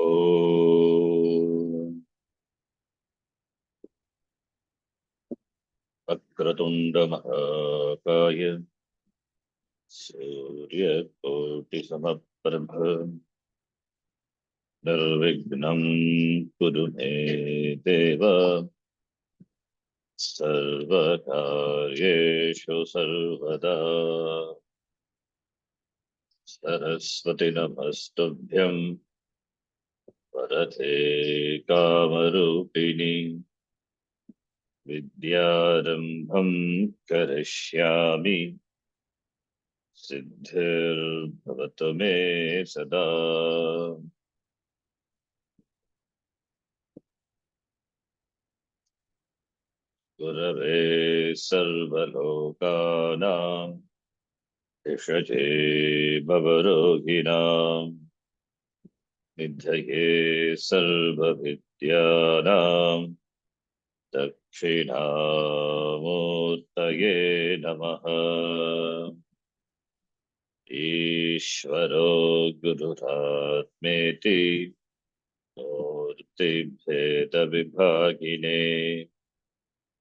ॐ वक्रतुण्डमहाकाय सूर्यकोटिसमप्रभ निर्विघ्नं कुरु मे देव सर्वकार्येषु सर्वदा। सरस्वती नमस्तुभ्यं वरदे कामरूपिणि विद्यारम्भं करिष्यामि सिद्धिर्भवतु मे सदा। गुरवे सर्वलोकानां भिषजे भवरोगिणां निधये सर्वविद्यानां दक्षिणामूर्तये नमः। ईश्वरो गुरुरात्मेति मूर्तिभेदविभागिने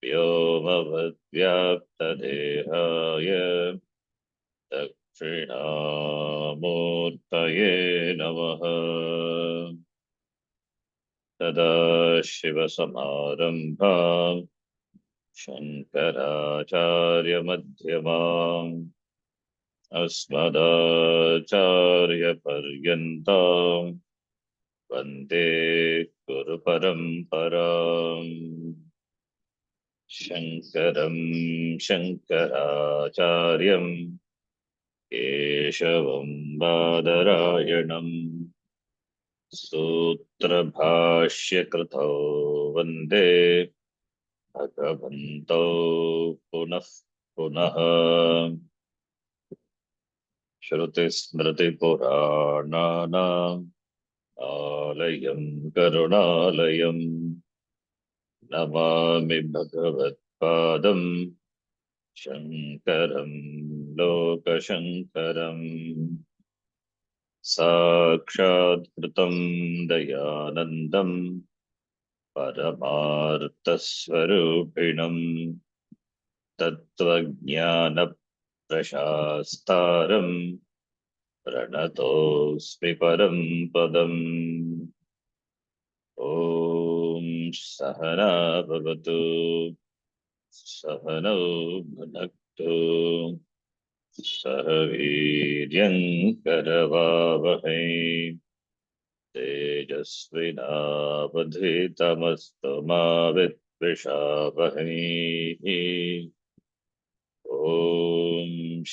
व्योमवद्व्याप्तदेहाय दक्षिणामूर्तये नमः। सदाशिवसमारम्भां शङ्कराचार्यमध्यमाम् अस्मदाचार्यपर्यन्तां वन्दे गुरुपरम्पराम्। शङ्करं शङ्कराचार्यं केशवं बादरायणम् सूत्रभाष्यकृतौ वन्दे भगवन्तौ पुनः पुनः। श्रुतिस्मृतिपुराणानाम् आलयं करुणालयं नमामि भगवत्पादं शङ्करं लोकशङ्करम्। साक्षात्कृतं दयानन्दं परमार्थस्वरूपिणं तत्त्वज्ञानप्रशास्तारं प्रणतोऽस्मि परं पदम्। ॐ सहना भवतु सहनौ भुनक्तु सह वीर्यं करवावहै तेजस्विनावधीतमस्तु मा विद्विषावहै। ॐ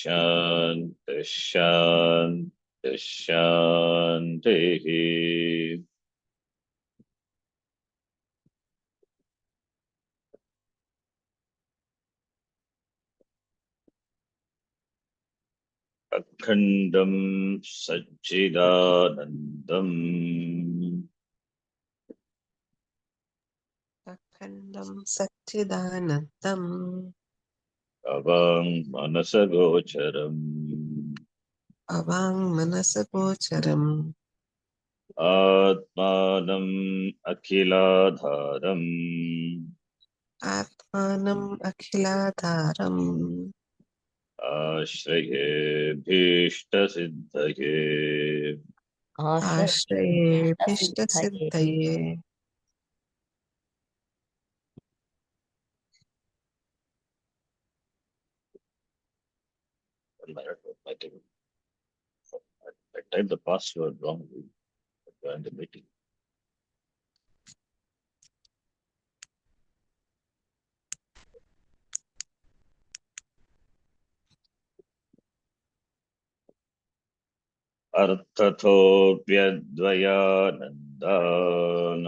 शान्ति शान्ति शान्तिः। अखण्डं सच्चिदानन्दम् अखण्डं सच्चिदानन्दम् अवाङ्मनसगोचरम् अवाङ्मनसगोचरम् आत्मानम् अखिलाधारम् आत्मानम् अखिलाधारम् आश्रये भीष्टसिद्धये आश्रयेऽभीष्टसिद्धये I typed the password wrongly. Join the meeting. अर्थतोऽप्यद्वयानन्दान्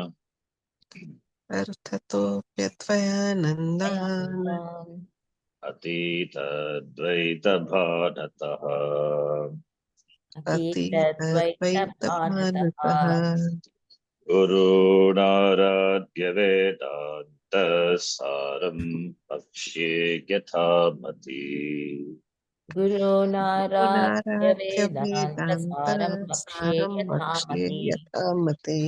अर्थतोऽप्यद्वयानन्दान् अतीतद्वैतभानतः अतीतद्वैतभानतः गुरूणाराध्य वेदान्तसारं भक्ष्ये यथामति गुरुनाराध्य गुरुनाराध्य Vedanta Vedanta सारं वक्ष्ये सारं वक्ष्ये यथामति। यथामति।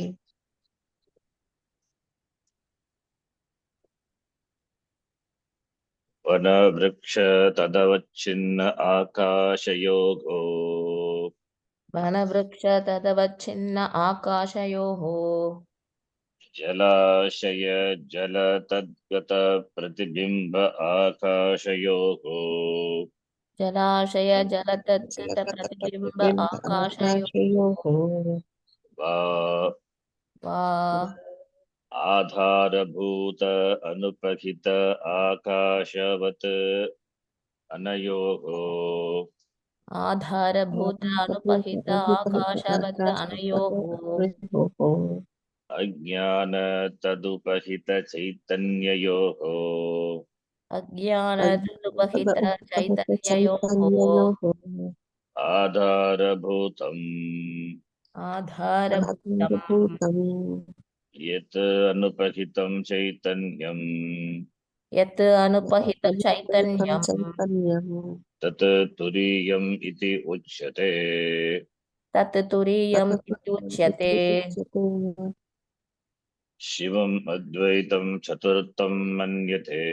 वनवृक्ष तदवच्छिन्न आकाशयोगो वनवृक्षतदवच्छिन्न आकाशयोः जलाशय जलतद्गत प्रतिबिम्ब आकाशयोगो जलाशय जलतद्गत प्रतिबिम्ब जलप्रतिबिम्ब आकाशयोः आकाशयोः वा वा आधारभूत अनुपहित आकाशवत् अनयोः आधारभूत अनुपहित आकाशवत् अनयोः अज्ञान तदुपहित चैतन्ययोः अज्ञानतदुपहित चैतन्ययोः चैतन्ययोः आधारभूतम् आधारभूतम् आधारभूतम् यत् अनुपहितं चैतन्यम् यत् अनुपहित अनुपहितं चैतन्यम् चैतन्यम् तत् तुरीयम् इति उच्यते। तत् तुरीयम् इत्युच्यते। तदुच्यते। शिवम् अद्वैतं चतुर्थं मन्यते।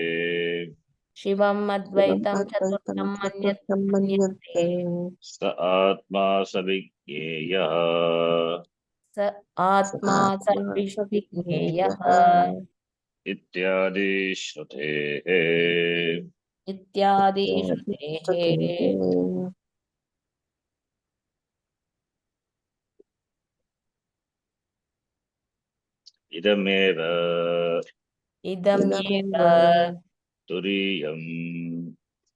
शिवम् शिवम् अद्वैतं अद्वैतं चतुर्थं चतुर्थं मन्यते। मन्यते। स आत्मा स विज्ञेयः स स आत्मा आत्मा सर्वविज्ञेयः सविज्ञेयः इत्यादि श्रुतेः। इत्यादि इत्यादि श्रुतेः। श्रुतेः। इदमेव इदमेव इदमेव तुरीयम्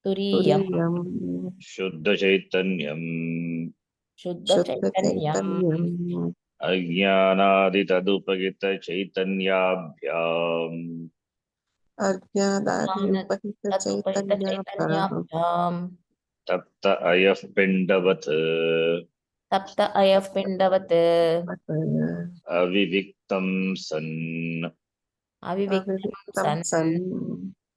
तुरीयम् तुरीयम् शुद्धचैतन्यम् शुद्धचैतन्यम् शुद्धचैतन्यम् अज्ञानादितदुपगितचैतन्याभ्याम् अज्ञानादिपहितचैतन्याभ्याम् तदुपहितचैतन्याभ्याम् तप्त अयः पिण्डवत् तप्त अयः पिण्डवत् अविविक्तं सन् अविविक्तं अविविक्तं सन् सन्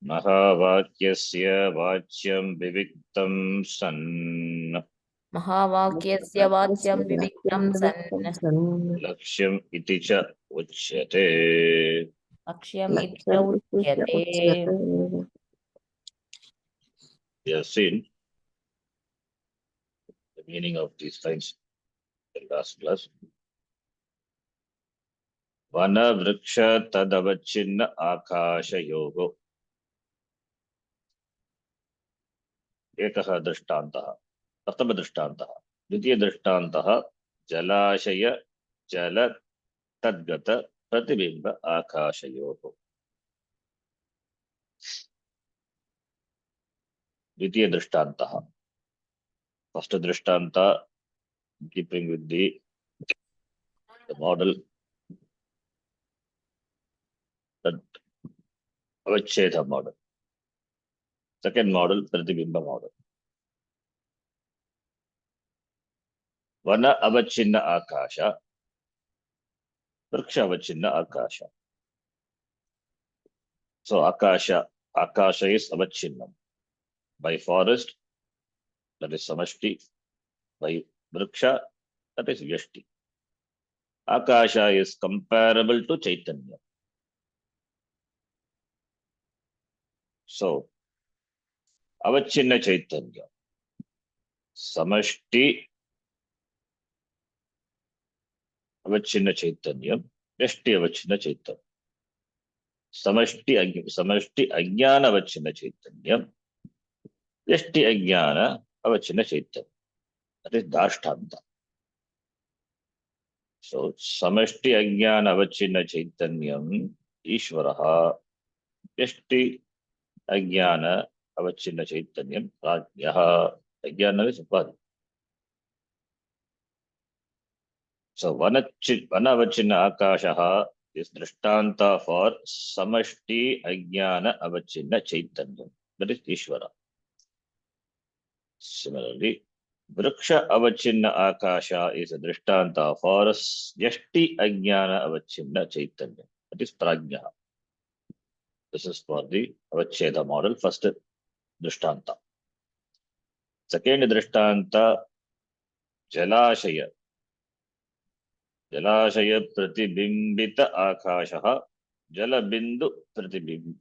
महावाक्यस्य वाच्यं विविक्तं सन् महावाक्यस्य वाच्यं विविक्तं विविक्तं सन् सन् लक्ष्यम् इति च उच्यते। लक्ष्यम् इति च लक्ष्यम् इति च उच्यते। उच्यते। We have seen the meaning of these lines in last class. One वृक्ष तदवच्छिन्न आकाशयोगो एकः दृष्टान्तः। प्रथमदृष्टान्तः। द्वितीयदृष्टान्तः जलाशय जल तद्गत प्रतिबिम्ब आकाशयोः। द्वितीयदृष्टान्तः। फर्स्ट दृष्टान्त keeping with the model that avacheda model. Second model pratibimba model. Vana avachinna akasha, vriksha avachinna akasha. So akasha is avachinnam by forest, that is samashti, by vriksha, that is vyashti. Akasha is comparable to chaitanya. So avachinna chaitanya, samashti avachinna chaitanya, vyashti avachinna chaitanya. समष्टि अज्ञान अवच्छिन्न चैतन्यम व्यष्टि अज्ञान अवच्छिन्न चैतन्य, that is दाष्टान्त. So समष्टि अज्ञान अवच्छिन्न चैतन्यम ईश्वरः, व्यष्टि अज्ञान अवच्छिन्न चैतन्यम प्राज्ञः. अज्ञान is उपाधि. So वन अवच्छिन्न आकाशः is दृष्टान्त for समष्टि अज्ञान अवच्छिन्न चैतन्यम, that is ईश्वरः. Similarly, vriksha avachinna akasha is a drishtanta for yashti ajnana avachinna chaitanya, that is prajna. This is for the avacheda model, first drishtanta. Second drishtanta, Jalashaya. Jalashaya Pratibimbita Akashaha. Jalabindu Pratibimbita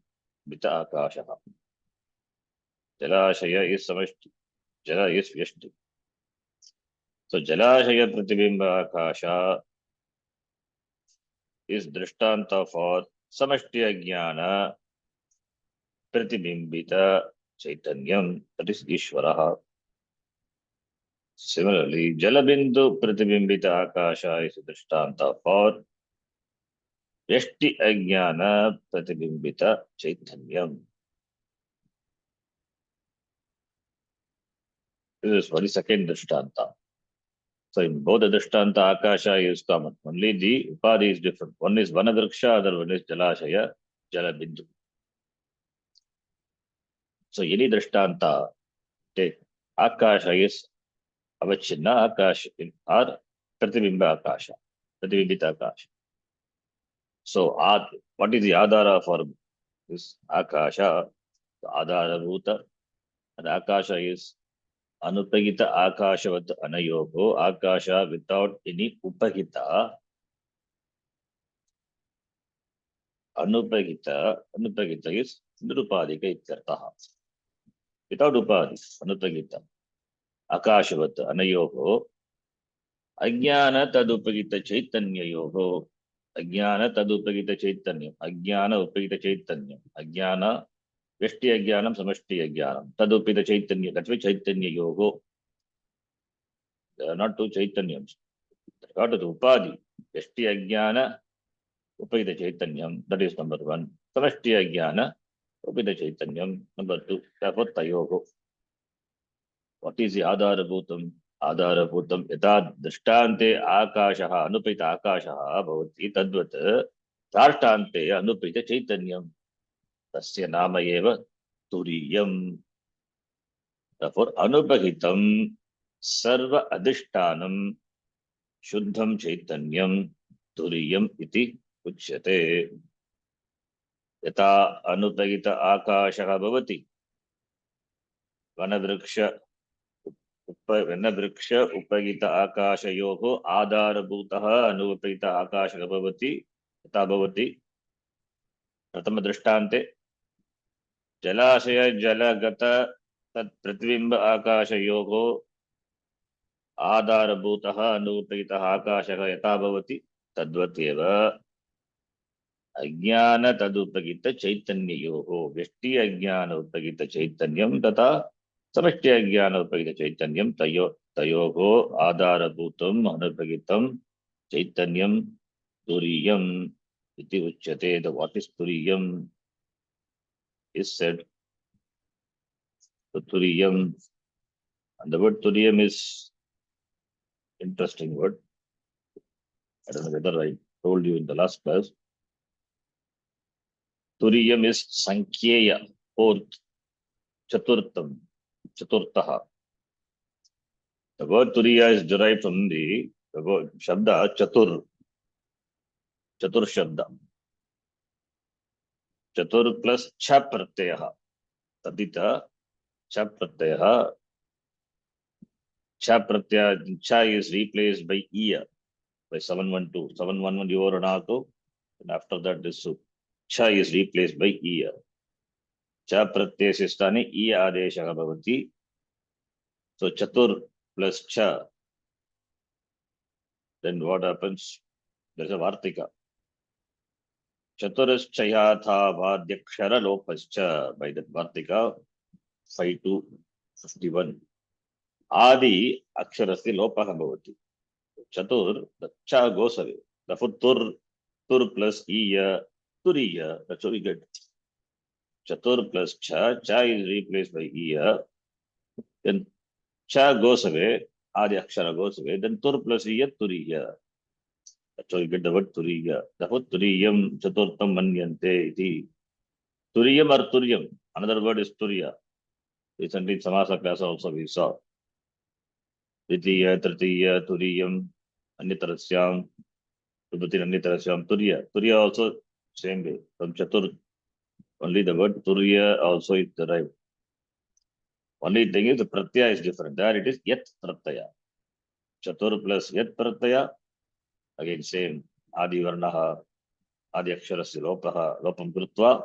Akashaha. Jalashaya is Samashti. Jala is Vyashti. So Jalashaya Pratibimba Akasha is drishtanta for Samashti Ajnana Pratibimbita Chaitanyam, that is Ishvaraha. Similarly, Jalabindu Pratibimbita Akasha is drishtanta for Yashti Ajnana Pratibimbita Chaitanyam. This is for the second drishtanta. So in both the drishtanta, Akasha is common. Only the Upadhi is different. One is Vanavriksha, other one is Jalashaya, Jalabindu. So any drishtanta, take Akasha is Avachinna Akasha or Pratibimba Akasha, Pratibimbita Akasha. So what is the Adhara for this Akasha? The Adhara Bhuta. And Akasha is Anupagita Akashavat Anayogo, Akasha without any Upagita. Anupagita is Nirupadika Ityartaha. Without Upadi, Anupagita. Akashavat Anayogo, Ajnana Tadupagita Chaitanya Yogo, Ajnana Tadupagita Chaitanya, Ajnana Upagita Chaitanya, Ajnana Vyashti Ajnanam, Samashti Ajnanam, Tadupagita Chaitanya, that's why Chaitanya Yogo. There are not two Chaitanyams. Got to the Upadi, Vyashti Ajnana, Upagita Chaitanyam, that is number one. Samashti Ajnana, Upagita Chaitanyam, number two. Therefore, Tayogo. What is the Adhara Bhutam? Adhara Bhutam, Yata Drishtante Akashaha, Anupita Akashaha, Bhavati Tadvat, Drishtante Anupita Chaitanyam, Tasya Nama Eva Turiyam. Therefore, Anupahitam Sarva Adhishtanam Shuddham Chaitanyam Turiyam iti Uchyate. Yata Anupagita Akashaha Bhavati Vanavriksha Vanavriksha Upagita Akashayoho Adharabhutaha Anupagita Akasha Bhavati Yata Bhavati Pratama Drishtante Jalashaya Jalagata Tat Pratibimba Akashayoho Adharabhutaha Anupagita Akasha Yata Bhavati Tadvatyeva Ajnana Tadupagita Chaitanya Yoho Vyashti Ajnana Upagita Chaitanyam Tata Samashti Ajnana Upagita Chaitanyam Tayogo Adharabhutam Anupagitam Chaitanyam Turiyam iti Uchyate. The what is Turiyam is said. The Turiyam, and the word Turiyam is interesting word. I don't know whether I told you in the last class. Turiyam is Sankheya, fourth, Chaturtham, Chaturtaha. The word Turiya is derived from the word Shabda Chatur. Chatur Shabda. Chatur plus Cha Pratyaha. Tadita Cha Pratyaha. Cha Pratyaya, Cha is replaced by Iya, by 712. 711 Yoranako, and after that this Su. Cha is replaced by Iya. Cha Pratyaya Sistani Iya Adesha Bhavati. So Chatur plus Cha. Then what happens? There's a Vartika. Chaturashchayatha Vadyakshara Lopascha, by that Vartika 5 to 51. Adi Aksharasya Lopaha Bhavati. Chatur, the Cha goes away. Therefore, Tur plus Iya, Turiya, that's what we get. Chatur plus Cha is replaced by Iya. Then Cha goes away, Adi Akshara goes away. Then Tur plus Iya, Turiya. That's how you get the word Turiya. Therefore, Turiyam Chaturtam Manyante iti. Turiyam or Turyam. Another word is Turiya. Recently in Samasa class also we saw. Ditiya, Tritiya, Turiyam, Anitarasyam, Tubatin Anitarasyam, Turiya. Turiya also same way. From Chatur, only the word Turiya also is derived. Only thing is the pratyaya is different. There it is yat pratyaya. Chatur plus yat pratyaya. Again same. Adi varnaha, adi aksharasya lopaha, lopam krutva.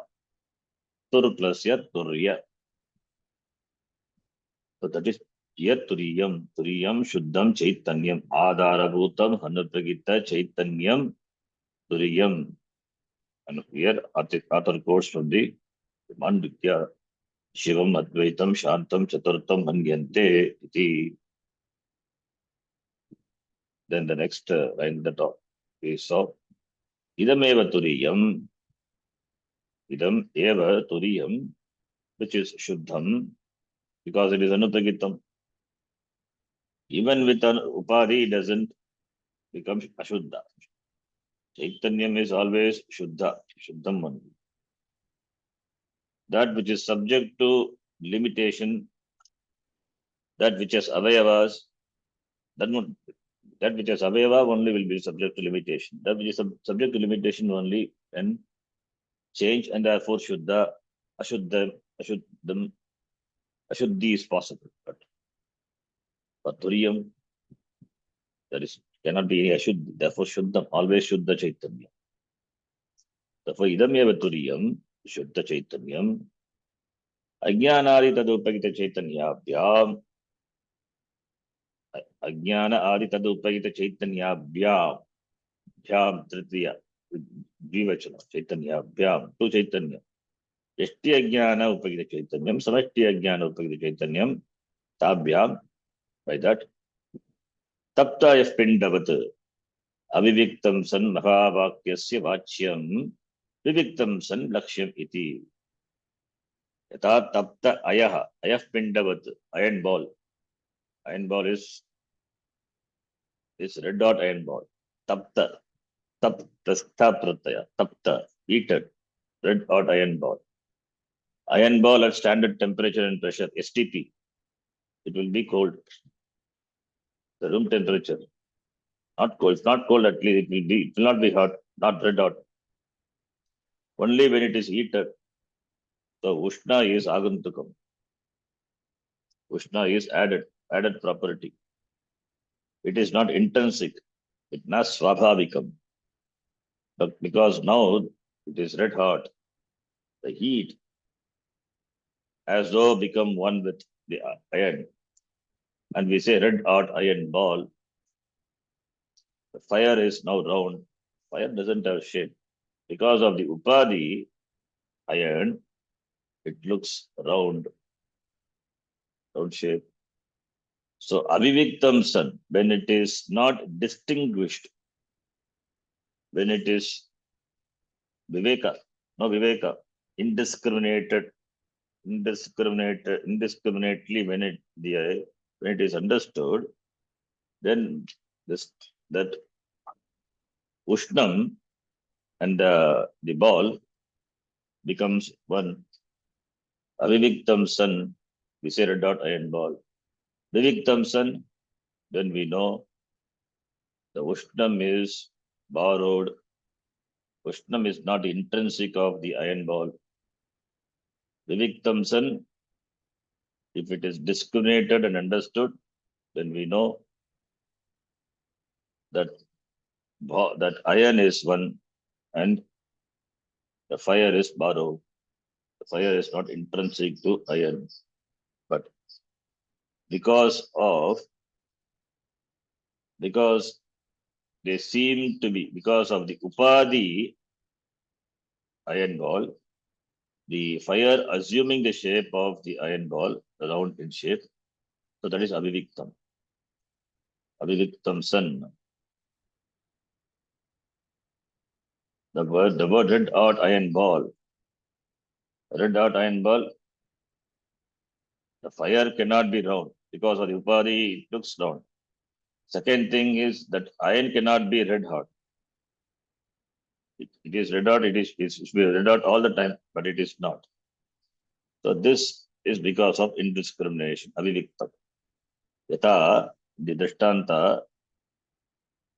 Tur plus yat turya. So that is yat turiyam. Turiyam shuddham chaitanyam. Adharabhutam hanupragita chaitanyam turiyam. And here author quotes from the Mandukya. Shivam Advaitam Shantam Chaturtam Manyante iti. Then the next line at the top we saw Idam eva turiyam. Idam eva turiyam, which is Shuddham, because it is Anupragitam. Even with an Upadhi, it doesn't become Ashuddha. Chaitanyam is always Shuddha, Shuddham only. That which is subject to limitation, that which has avayavas, that which has avayava only will be subject to limitation. That which is subject to limitation only can change, and therefore Shuddha, Ashuddha, Ashuddham, Ashuddhi is possible. But for Turiyam, there is cannot be any Ashuddhi. Therefore Shuddham, always Shuddha Chaitanya. Therefore Idam eva Turiyam, Shuddha Chaitanyam, Ajnanadi Tadupagita Chaitanyabhyam, Ajnana Adi Tadupagita Chaitanyabhyam, Bhyam Tritiya, Jivachana, Chaitanyabhyam, to Chaitanya. Yashti Ajnana Upagita Chaitanyam, Samashti Ajnana Upagita Chaitanyam, Tabhyam, by that. Tapta if Pindavat, Aviviktam San Mahavakyasya Vachyam, Viviktam San Lakshyam Iti. Yata Tapta Ayaha, Ayah Pindavat, iron ball. Iron ball is red dot iron ball. Tapta, Tapta Prataya, Tapta, heated, red hot iron ball. Iron ball at standard temperature and pressure, STP, it will be cold. The room temperature, not cold. It's not cold at least. It will not be hot, not red hot. Only when it is heated. So Ushna is Agantukam. Ushna is added property. It is not intrinsic. It not Swabhavikam. But because now it is red hot, the heat as though become one with the iron. And we say red hot iron ball. The fire is now round. Fire doesn't have shape. Because of the Upadhi, iron, it looks round shape. So Aviviktam San, when it is not distinguished, when it is Viveka, no Viveka, indiscriminately when it is understood, then that Ushnam and the ball becomes one. Aviviktam San, we say red dot iron ball. Viviktam San, then we know the Ushnam is borrowed. Ushnam is not intrinsic of the iron ball. Viviktam San, if it is discriminated and understood, then we know that iron is one and the fire is borrowed. The fire is not intrinsic to iron, but because they seem to be, because of the Upadhi iron ball, the fire assuming the shape of the iron ball, round in shape. So that is Aviviktam. Aviviktam San. The word red hot iron ball. Red hot iron ball, the fire cannot be round because of the Upadhi, it looks round. Second thing is that iron cannot be red hot. It is red hot, it should be red hot all the time, but it is not. So this is because of indiscrimination, aviviktam. Yata, the Drishtanta,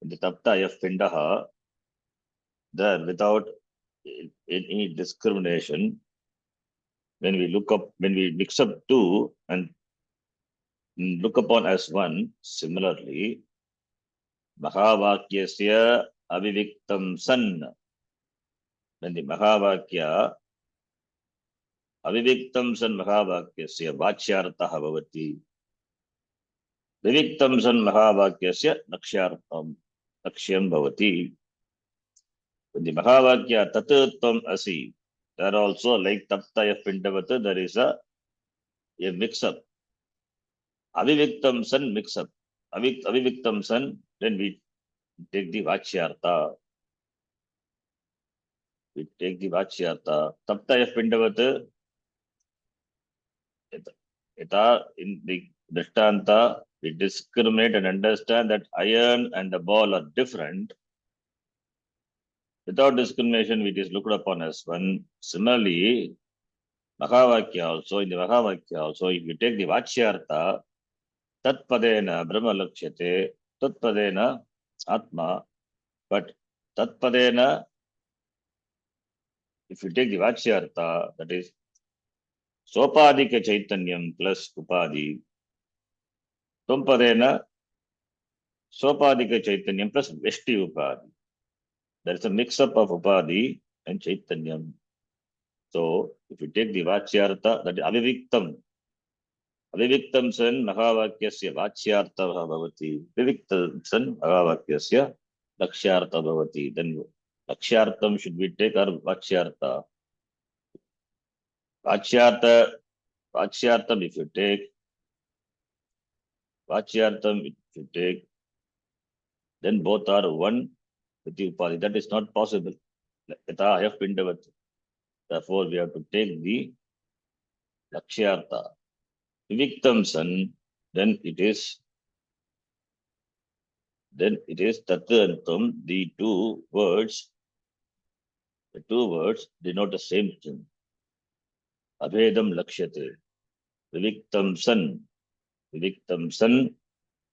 the Tapta Yaf Pindaha, there without any discrimination, when we mix up two and look upon as one. Similarly, Mahavakyasya aviviktam san. When the Mahavakya aviviktam san Mahavakyasya vachyartaha bhavati. Viviktam san Mahavakyasya lakshyartam lakshyam bhavati. When the Mahavakya tatutvam asi, there also like taptaya pindavata, there is a mix-up. Aviviktam san mix-up. Aviviktam san, then we take the vachyartha. We take the vachyartha. Taptaya pindavata, ita in the Drishtanta, we discriminate and understand that iron and the ball are different. Without discrimination, it is looked upon as one. Similarly, Mahavakya also, in the Mahavakya also, if you take the Vachyartha, Tatpadena Brahma Lakshate, Tatpadena Atma, but Tatpadena, if you take the Vachyartha, that is Sopadika Chaitanyam plus Upadi, Tumpadena Sopadika Chaitanyam plus Veshti Upadi. There is a mix-up of Upadi and Chaitanyam. So, if you take the Vachyartha, that is Aviviktam. Aviviktam san Mahavakyasya Vachyartha bhavati. Viviktam san Mahavakyasya Lakshyartha bhavati. Then Lakshyartham should we take our Vachyartha. Vachyartham if you take, Vachyartham if you take, then both are one with the Upadi. That is not possible. Yatha have pindavat. Therefore, we have to take the Lakshyartha. Viviktam san, then it is Tattvantam. The two words denote the same thing. Abhedam Lakshyate. Viviktam san,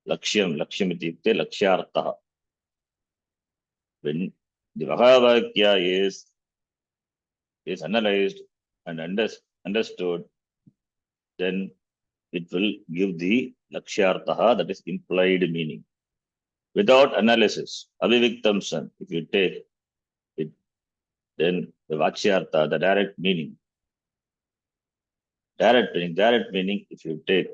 Lakshyam ityukte Lakshyartha. When the Mahavakya is analyzed and understood, then it will give the Lakshyartha, that is implied meaning. Without analysis, Aviviktam san, if you take it, then the Vachyartha, the direct meaning, if you take,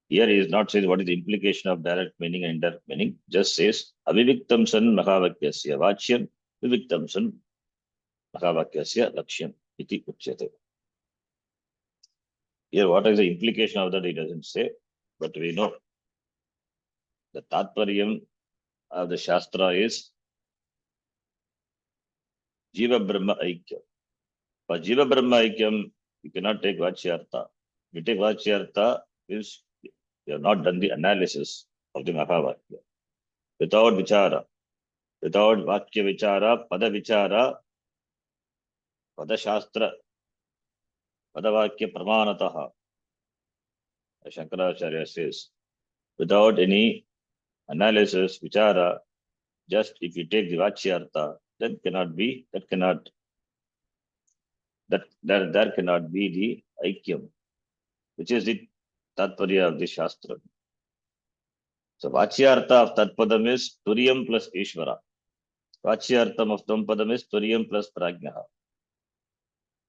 here he is not saying what is the implication of direct meaning and indirect meaning, just says Aviviktam san Mahavakyasya Vachyam, Viviktam san Mahavakyasya Lakshyam iti uchyate. Here, what is the implication of that, he doesn't say, but we know the Tatparyam of the Shastra is Jiva Brahma Aikyam. For Jiva Brahma Aikyam, you cannot take Vachyartha. If you take Vachyartha, means you have not done the analysis of the Mahavakya. Without Vichara, without Vakya Vichara, Pada Vichara, Pada Shastra, Padavakya Pramanataha, Shankaracharya says, without any analysis, Vichara, just if you take the Vachyartha, there cannot be the Aikyam, which is the Tatparya of the Shastra. So Vachyartha of Tatpadam is Turiyam plus Ishvara. Vachyartham of Tampadam is Turiyam plus Prajnaha.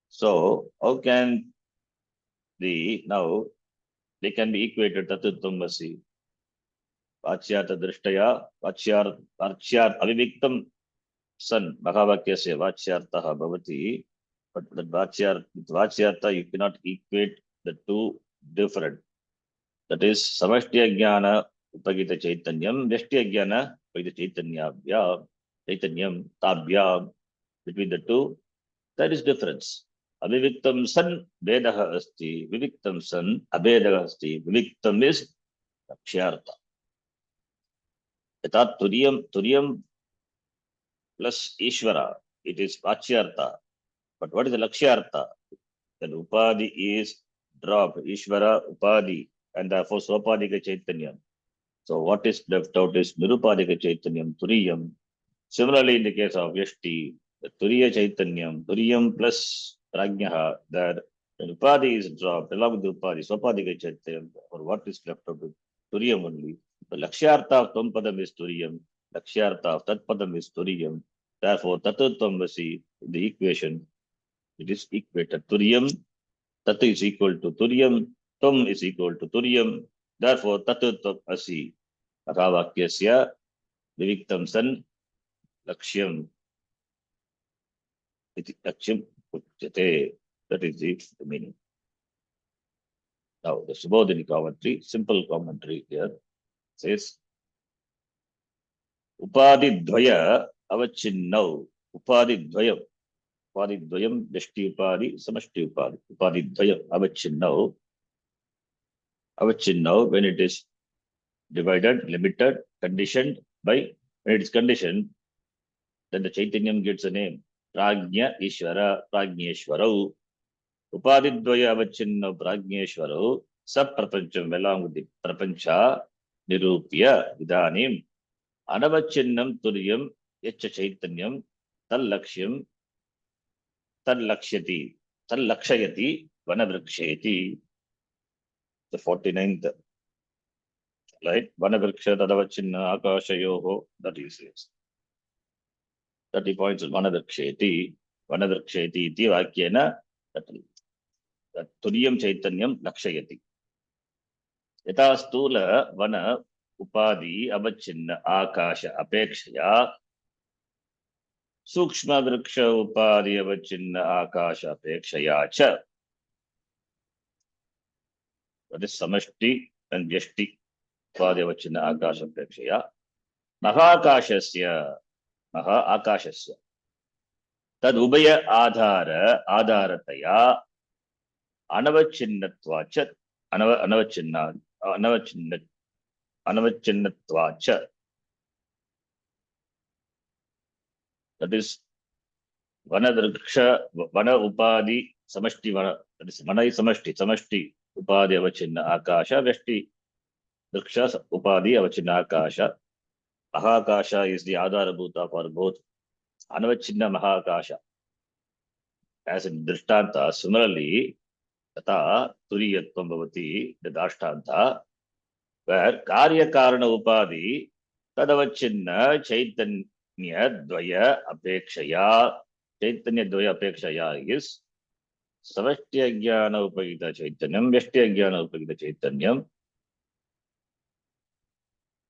So how can they can be equated Tatuttamasi. Vachyartha Drishtaya, Vachyartha Aviviktam san Mahavakyasya Vachyartha bhavati. But with Vachyartha, you cannot equate the two different. That is Samashtya Jnana Upagita Chaitanyam, Veshtya Jnana Upagita Chaitanyam Tabhyam. Between the two, there is difference. Aviviktam san Vedaha asti, Viviktam san Abhedaha asti. Viviktam is Lakshyartha. Yatha Turiyam plus Ishvara, it is Vachyartha. But what is the Lakshyartha? Then Upadi is dropped, Ishvara, Upadi, and therefore Sopadika Chaitanyam. So what is left out is Nirupadika Chaitanyam, Turiyam. Similarly, in the case of Yashti, the Turiya Chaitanyam, Turiyam plus Prajnaha, that When Upadi is dropped, along with the Upadi, Swapadika Chaitanyam, or what is left of it, Turiyam only. The Lakshyartha of Tvam is Turiyam, Lakshyartha of Tat Padam is Turiyam. Therefore, Tatu Tvamvasi, in the equation, it is equated. Turiyam, Tatu is equal to Turiyam, Tvam is equal to Turiyam. Therefore, Tatu Tvamvasi, Atavakyasya, Viviktam San, Lakshyam, iti Lakshyam Uchyate. That is the meaning. Now, the Subodhini commentary, simple commentary here, says, Upadi Dvaya Avachinnau, Upadi Dvayam, Upadi Dvayam, Dashti Upadi, Samashti Upadi, Upadi Dvayam Avachinnau, Avachinnau, when it is divided, limited, conditioned by, when it is conditioned, then the Chaitanyam gets a name, Prajna Ishvara, Prajneshwarau, Upadidvaya Avachinnau, Prajneshwarau, Sub Prapancham, along with the Prapancha, Nirupya, Vidanim, Anavachinnam Turyam, Yacha Chaitanyam, Tal Lakshyati, Tal Lakshayati, Vanavraksheti, the 49th, right? Vanavraksha Tadavachinna Akashayoho, that is it. 30 points, Vanavraksheti, Vanavraksheti, iti Vakyena, that Turyam Chaitanyam Lakshayati. Yata Stula Vana Upadi Abachinna Akasha Apekshaya Sukshma Vriksha Upadi Avachinna Akasha Apekshaya Cha. That is Samashti and Vyashti Upadi Avachinna Akasha Apekshaya. Mahakashasya Maha Akashasya Tad Ubaya Adharataya Anavachinnatvacha Anavachinnatvacha. That is Vanadriksha, Vana Upadi, Samashti Vana, that is Vana is Samashti Upadi Avachinna Akasha, Vyashti Driksha Upadi Avachinna Akasha. Mahakasha is the Adharabhuta for both Anavachinna Mahakasha. As in Drishtanta, similarly, Tata Turiyatvam Bhavati, the Dashtanta, where Karya Karana Upadi, Tadavachinna Chaitanya Dvaya Apekshaya, Chaitanya Dvaya Apekshaya is Savashti Jnana Upagita Chaitanyam, Vyashti Jnana Upagita Chaitanyam,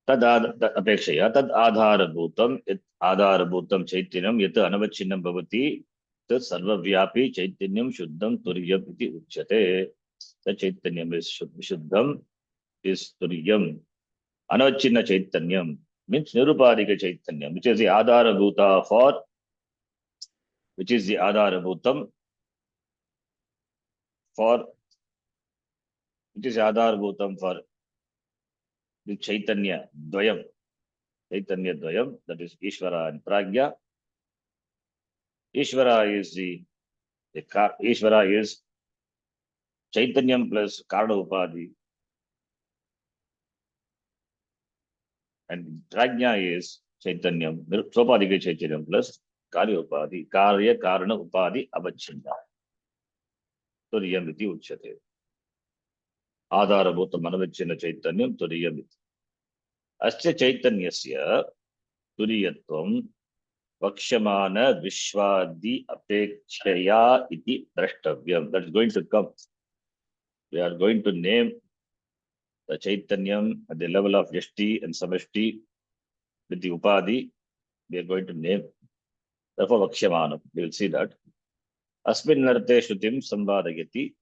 Tad Apekshaya, Tad Adharabhutam, It Adharabhutam Chaitanyam, Yet Anavachinnam Bhavati, Tad Sarvavyapi Chaitanyam Shuddham Turiyam iti Uchyate. The Chaitanyam is Shuddham, is Turiyam. Anavachinna Chaitanyam means Nirupadika Chaitanyam, which is the Adharabhuta for, which is the Adharabhutam for, which is Adharabhutam for the Chaitanya Dvayam. Chaitanya Dvayam, that is Ishvara and Pragya. Ishvara is Ishvara is Chaitanyam plus Karna Upadi. And Prajna is Chaitanyam, Sopadika Chaitanyam plus Karya Upadi, Karya Karana Upadi Avachinna. Turiyam iti Uchyate. Adharabhutam Anavachinna Chaitanyam Turiyam iti. Asya Chaitanyasya Turiyatvam Vakshamana Vishwadi Apekshaya iti Drashtavyam. That is going to come. We are going to name the Chaitanyam at the level of Yashti and Samashti with the Upadi. We are going to name. Therefore, Vakshamanam. We will see that. Asmin Narte Shrutim Sambhadagati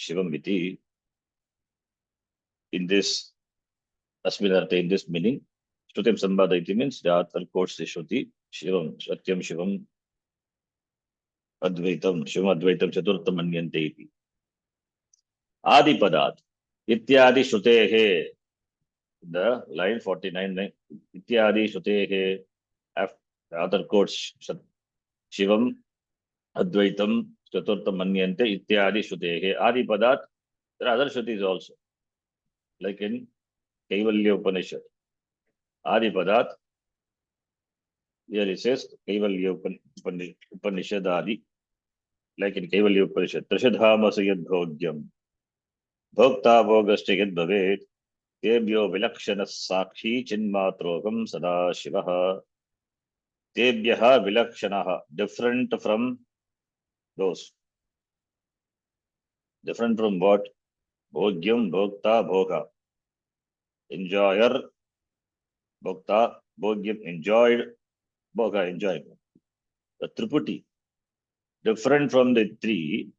Shivam iti. In this Asmin Narte, in this meaning, Shrutim Sambhadagati means the author quotes the Shruti, Shivam, Satyam Shivam, Advaitam, Shivam Advaitam, Chaturtham Manyante iti. Adi Padat, Ityadi Shrutehe, the line 49, Ityadi Shrutehe, the author quotes Shivam, Advaitam, Chaturtham Manyante, Ityadi Shrutehe. Adi Padat, there are other Shrutis also, like in Kaivalya Upanishad. Adi Padat, here it says Kaivalya Upanishad Adi. like in Kaivalya Upanishad, Trishadhamasa yad bhogyam, bhokta bhogashcha yad bhavet, tebhyo vilakshana sakshi chinmatrogam sada shivaha, tebhyaha vilakshanaha, different from those. Different from what? Bhogyam, bhokta, bhoga. Enjoyer, bhokta, bhogyam, enjoyed, bhoga, enjoyment. The Triputi, different from the three,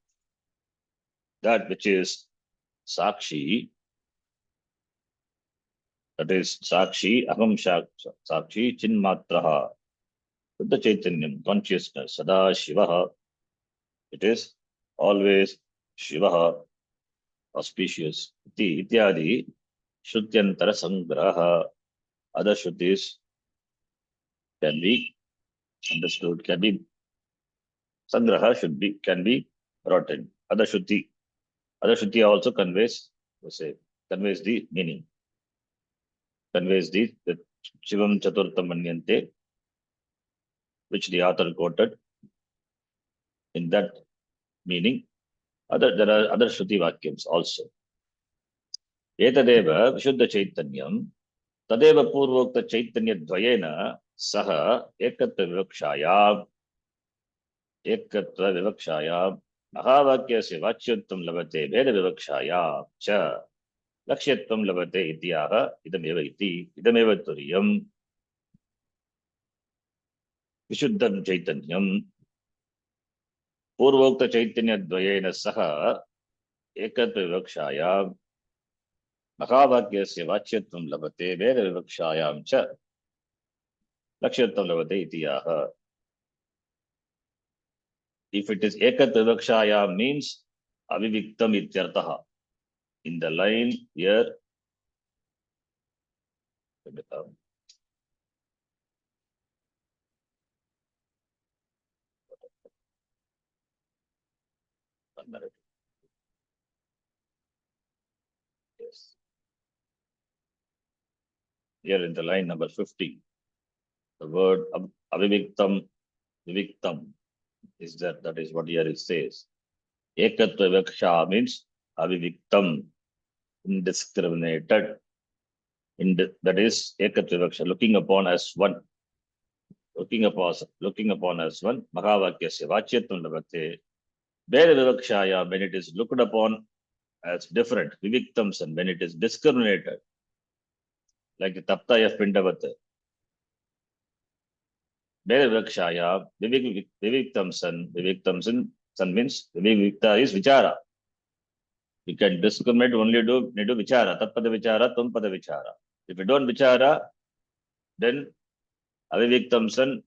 that which is Sakshi, that is Sakshi, Aham Sakshi, Chinmatraha, Buddha Chaitanyam, consciousness, Sada Shivaha, it is always Shivaha, auspicious. Ityadi, Shrutyantara Sangraha, other Shrutis can be understood, can be, Sangraha should be, can be brought in. Other Shruti also conveys the meaning, conveys the Shivam Chaturtam Manyante, which the author quoted. In that meaning, there are other Shruti Vakyams also. Etadeva Vishuddha Chaitanyam, Tadeva Purvokta Chaitanya Dvayena, Saha Ekatva Vivakshayam, Mahavakyasya Vachyuttam Lavate, Veda Vivakshayam, Cha, Lakshyatvam Lavate Ityaha, Idameva Turiyam, Vishuddham Chaitanyam, Purvokta Chaitanya Dvayena Saha Ekatva Vivakshayam, Mahavakyasya Vachyatvam Lavate, Veda Vivakshayam, Cha, Lakshyatvam Lavate Ityaha. If it is Ekat Vivakshaya means Aviviktam Ityartaha. In the line here, yes. Here in the line number 50, the word Aviviktam, Viviktam is that is what here it says. Ekat Vivaksha means Aviviktam, indiscriminated. That is Ekat Vivaksha, looking upon as one. Looking upon as one. Mahavakyasya Vachyatvam Lavate. Veda Vivakshaya, when it is looked upon as different, Viviktam San, when it is discriminated, like the Taptaya Pindavata. Veda Vivakshaya, Viviktam San means Vivikta is Vichara. You can discriminate only do Vichara, Tatpada Vichara, Tumpada Vichara. If you don't Vichara, then Aviviktam San,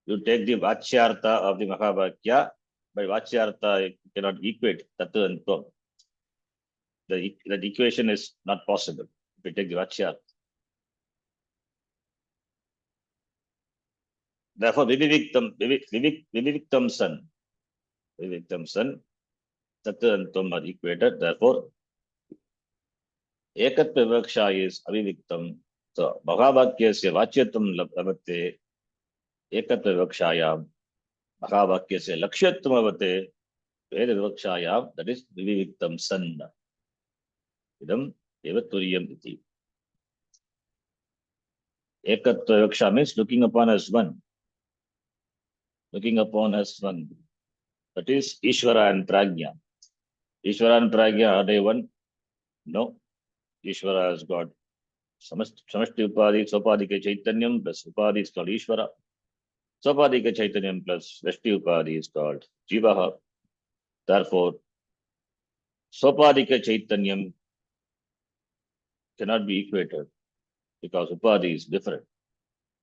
you take the Vachyartha of the Mahavakya. By Vachyartha, you cannot equate Tatu and Tum. That equation is not possible if you take the Vachyartha. Therefore, Viviktam San, Tatu and Tum are equated. Therefore, Ekat Vivaksha is Aviviktam. So, Mahavakyasya Vachyatvam Lavate, Ekat Vivakshayam, Mahavakyasya Lakshyatvam Lavate, Veda Vivakshayam, that is Viviktam San. Idam Eva Turiyam Iti. Ekat Vivaksha means looking upon as one. Looking upon as one. That is Ishvara and Prajna. Ishvara and Prajna, are they one? No. Ishvara has got Samashti Upadhi, Sopadika Chaitanyam plus Upadhi is called Ishvara. Sopadika Chaitanyam plus Veshti Upadhi is called Jivaha. Therefore, Sopadika Chaitanyam cannot be equated because Upadhi is different.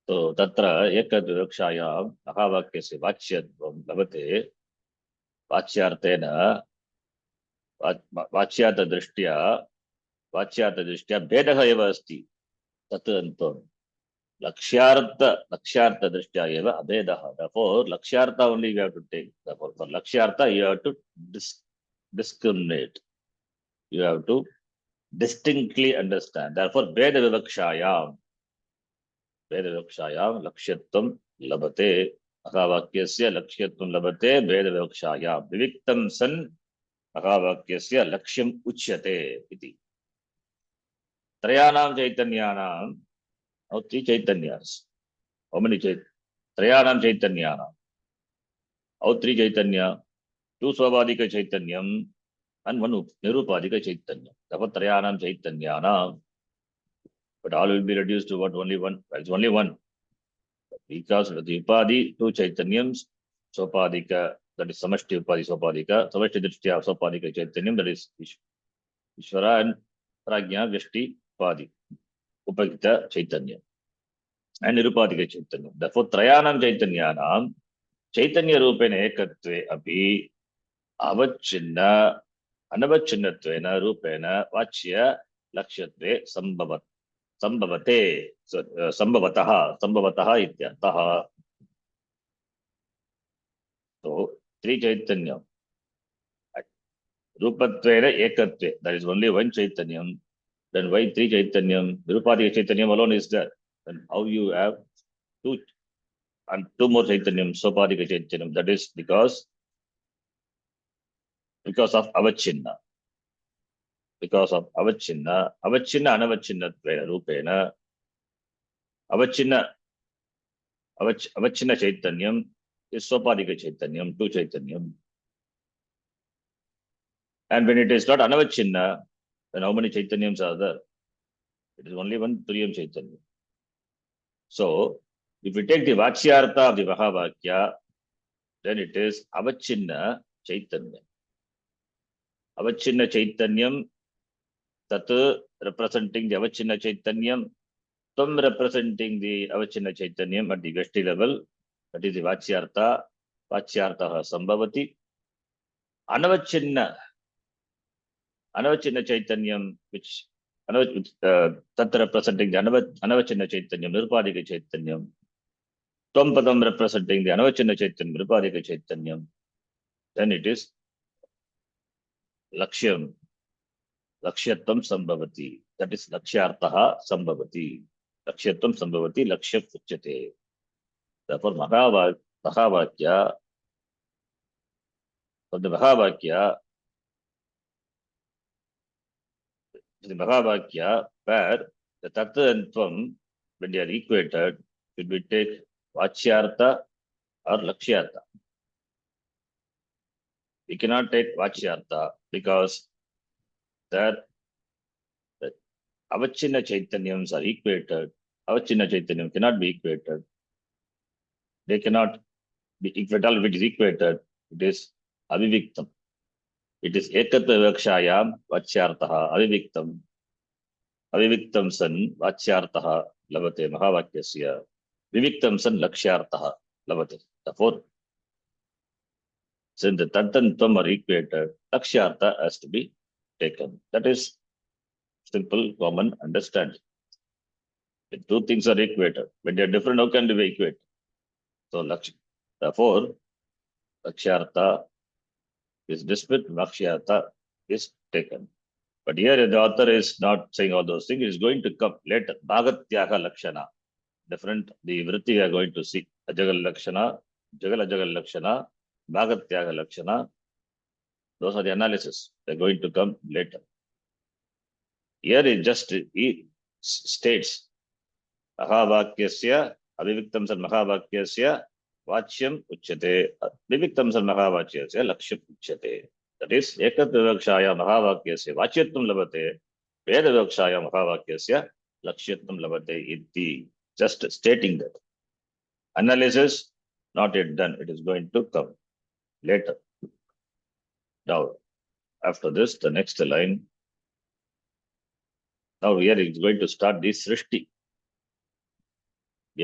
So, Tatra Ekat Vivakshaya Mahavakyasya Vachyatvam Lavate Vachyartena Vachyartha Drishtya Vedaha eva asti Tat Antam. Lakshyartha Drishtya eva Abhedaha. Therefore, Lakshyartha only we have to take. Therefore, for Lakshyartha, you have to discriminate. You have to distinctly understand. Therefore, Veda Vivakshayam Lakshyatvam Labate. महावाक्यस्य लक्ष्यत्वं लभते भेदविवक्षायां विविक्तं सन् महावाक्यस्य लक्ष्यम् उच्यते इति। त्रयाणां चैतन्यानां three chaitanyas. How many त्रयाणां चैतन्यानां three chaitanya, two swabhadika chaitanyam and one nirupadika chaitanya. Therefore त्रयाणां चैतन्यानां, but all will be reduced to what? Only one. It's only one. Because of the upadi, two chaitanyams, sopadika, that is samashti upadi sopadika, samashti drishtya sopadika chaitanyam, that is Ishvara and prajna vyashti upadi, upakita chaitanya, and nirupadika chaitanya. Therefore, trayanam chaitanyanam, chaitanya rupena ekatve api, avachinna, anavachinnatvena rupena vachya lakshyatve sambhavate, sambhavataha ityarthaha. So, three chaitanya. Rupatvena ekatve, that is only one chaitanyam. Then why three chaitanyam? Nirupadika chaitanyam alone is there. Then how you have two more chaitanyam, sopadika chaitanyam? That is because of avachinna. Because of avachinna, anavachinnatvena rupena, avachinna chaitanyam is sopadika chaitanyam, two chaitanyam. And when it is not anavachinna, then how many chaitanyams are there? It is only one Turiyam chaitanya. So, if we take the Vachyartha of the Mahavakya, then it is avachinna chaitanya. Avachinna chaitanyam, tat representing the avachinna chaitanyam, tam representing the avachinna chaitanyam at the Vyashti level, that is the Vachyartha, Vachyartha sambhavati. Anavachinna chaitanyam, which tat representing the anavachinna chaitanyam, nirupadika chaitanyam, tvam padam representing the anavachinna chaitanyam, nirupadika chaitanyam, then it is lakshyatvam sambhavati. That is lakshyartha sambhavati. Lakshyatvam sambhavati, lakshya uchyate. Therefore, Mahavakya, from the Mahavakya, where the Tattva and Tvam, when they are equated, should we take Vachyartha or Lakshyartha? We cannot take Vachyartha because the avachinna chaitanyams are equated. Avachinna chaitanyam cannot be equated. They cannot be equated. If it is equated, it is aviviktam. It is ekatva vikshayam vachyartaha aviviktam. Aviviktam san vachyartaha lavate mahavakyasya. Viviktam san lakshyartaha lavate. Therefore, since the tat and tvam are equated, lakshyartha has to be taken. That is simple, common understanding. If two things are equated, when they are different, how can they be equated? So, therefore, lakshyartha is dismissed, lakshyartha is taken. But here the author is not saying all those things. It is going to come later. Bhagatyaha lakshana. Different, the vritti we are going to see. Ajagal lakshana, jagal ajagal lakshana, bhagatyaha lakshana. Those are the analysis. They are going to come later. Here he states Mahavakyasya, aviviktam san Mahavakyasya, vachyam uchyate, aviviktam san Mahavakyasya, lakshyam uchyate. That is, ekat vivakshaya Mahavakyasya, vachyatvam labate, veda vivakshaya Mahavakyasya, lakshyatvam labate iti. Just stating that. Analysis not yet done. It is going to come later. Now, after this, the next line. Now here it is going to start this Srishti. We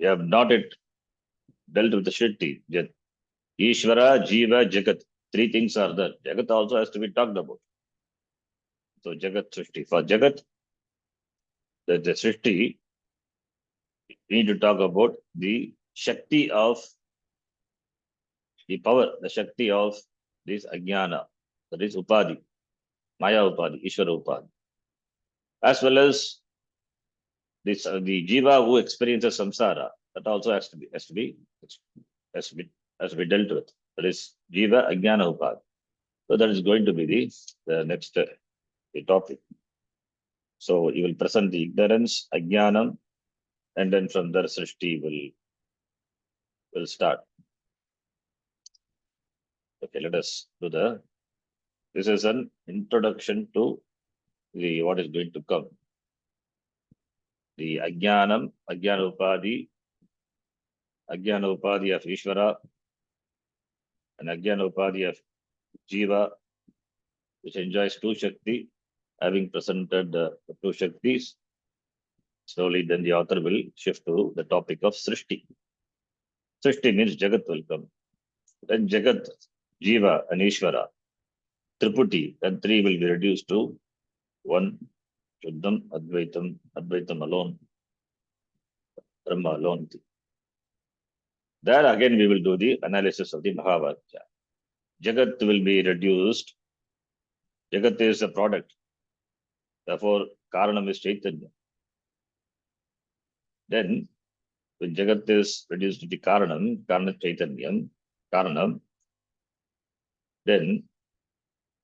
have not yet dealt with the Srishti. Ishvara, Jiva, Jagat. Three things are there. Jagat also has to be talked about. So Jagat Srishti. For Jagat, the Srishti, we need to talk about the Shakti of the power, the Shakti of this Ajnana, that is Upadi, Maya Upadi, Ishvara Upadi. As well as this, the Jiva who experiences samsara, That also has to be dealt with. That is Jiva Ajnana Upadhi. So that is going to be the next the topic. So you will present the ignorance, Ajnanam, and then from there Srishti will start. Okay, let us do this is an introduction to the what is going to come. The Ajnana Upadhi of Ishvara, and Ajnana Upadhi of Jiva, which enjoys two Shakti. Having presented the two Shaktis, slowly then the author will shift to the topic of Srishti. Srishti means Jagat will come. Then Jagat, Jiva and Ishvara, Triputi, and three will be reduced to one, Shuddham, Advaitam alone, Brahma alone. There again we will do the analysis of the Mahavakya. Jagat will be reduced. Jagat is a product. Therefore, Karanam is Chaitanya. Then, when Jagat is reduced to the Karanam Chaitanyam, Karanam, then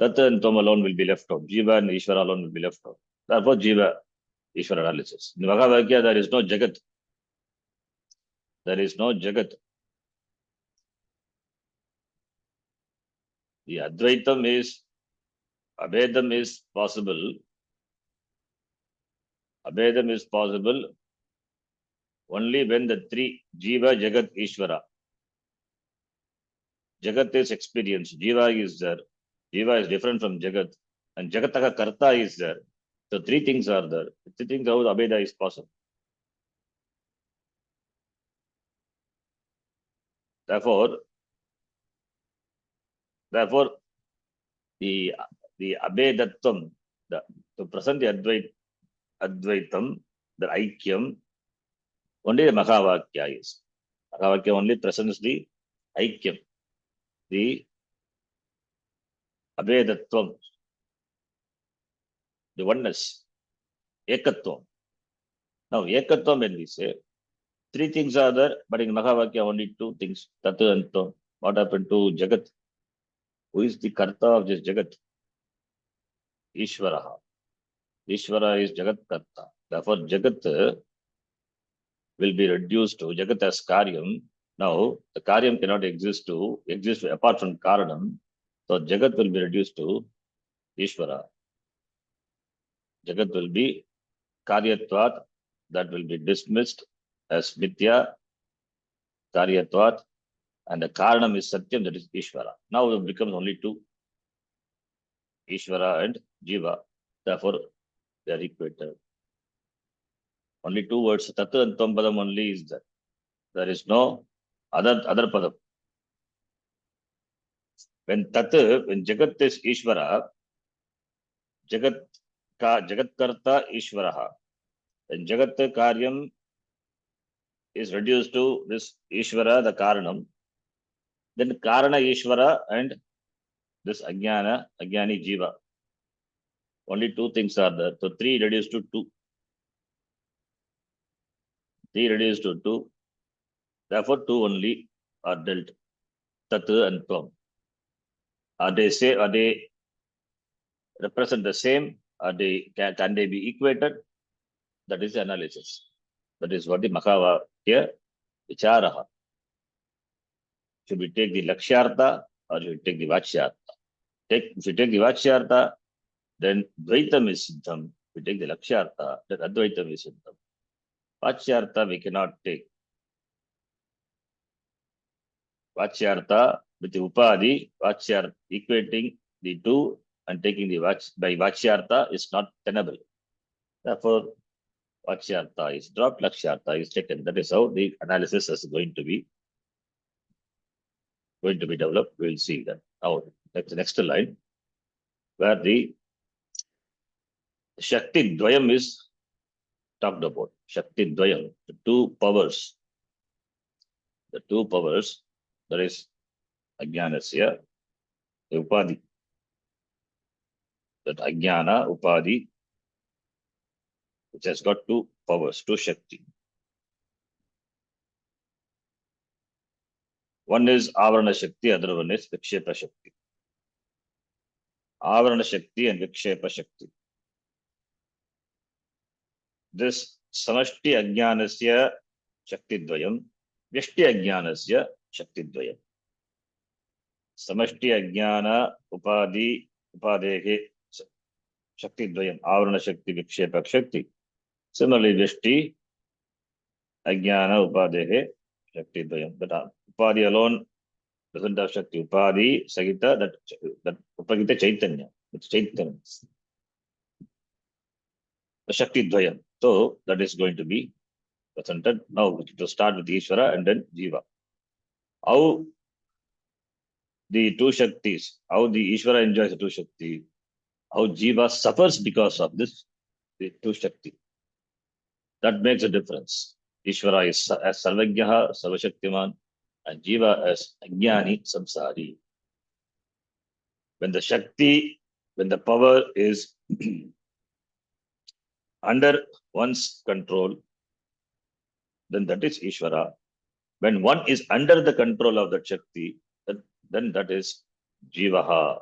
Tata and Tom alone will be left out. Jiva and Ishvara alone will be left out. Therefore, Jiva, Ishvara analysis. In Mahavakya, there is no Jagat. There is no Jagat. The Advaitam is, Abhedam is possible. Abhedam is possible only when the three, Jiva, Jagat, Ishvara. Jagat is experience. Jiva is there. Jiva is different from Jagat. And Jagataka Karta is there. So three things are there. Three things how Abheda is possible. Therefore, the Abhedatvam, to present the Advaitam, the Aikyam, only the Mahavakya is. Mahavakya only presents the Aikyam, the Abhedatvam, the oneness, Ekatvam. Now, Ekatvam, when we say, three things are there, but in Mahavakya only two things, Tatu and Tom. What happened to Jagat? Who is the Karta of this Jagat? Ishvara. Ishvara is Jagat Karta. Therefore, Jagat will be reduced to Jagat as Karyam. Now, the Karyam cannot exist apart from Karanam. So, Jagat will be reduced to Ishvara. Jagat will be Karyatvat, that will be dismissed as Mithya, Karyatvat, and the Karanam is Satyam, that is Ishvara. Now it becomes only two, Ishvara and Jiva. Therefore, they are equated. Only two words, Tatu and Tvam Padam only is there. There is no other Padam. When Jagat is Ishvara, Jagat Karta Ishvaraha. When Jagat Karyam is reduced to this Ishvara, the Karanam, then Karana Ishvara and this Ajnani Jiva. Only two things are there. So three reduced to two. Three reduced to two. Therefore, two only are dealt. Tatu and Tvam. Are they represent the same? Can they be equated? That is the analysis. That is what the Mahavakya Vicharaha. Should we take the Lakshyartha or should we take the Vachyartha? If you take the Vachyartha, then Dvaitam is Siddham. If we take the Lakshyartha, then Advaitam is Siddham. Vachyartha we cannot take. Vachyartha with the Upadhi, Vachyartha equating the two and taking the by Vachyartha is not tenable. Therefore, Vachyartha is dropped, Lakshyartha is taken. That is how the analysis is going to be developed. We will see that. Now, that's the next line, where the Shakti Dvayam is talked about. Shakti Dvayam, the two powers. The two powers, that is Ajnanasya, the Upadhi. That Ajnana, Upadhi, which has got two powers, two Shakti. One is Avarana Shakti, other one is Vikshepa Shakti. Avarana Shakti and Vikshepa Shakti. This Samashti Ajnanasya Shakti Dvayam, Vyashti Ajnanasya Shakti Dvayam. Samashti Ajnana Upadehe Shakti Dvayam, Avarana Shakti, Vikshepa Shakti. Similarly, Vyashti Ajnana Upadehe Shakti Dvayam. But Upadi alone doesn't have Shakti. Upadi Sagita, that Upagita Chaitanya. It's Chaitanya. The Shakti Dvayam. So that is going to be presented. Now to start with Ishvara and then Jiva. How the two Shaktis, how the Ishvara enjoys the two Shakti, how Jiva suffers because of this, the two Shakti. That makes a difference. Ishvara is as Sarvagyaha, Sarvashaktiman, and Jiva as Ajnani, Samsari. When the Shakti, when the power is under one's control, then that is Ishvara. When one is under the control of that Shakti, then that is Jivaha.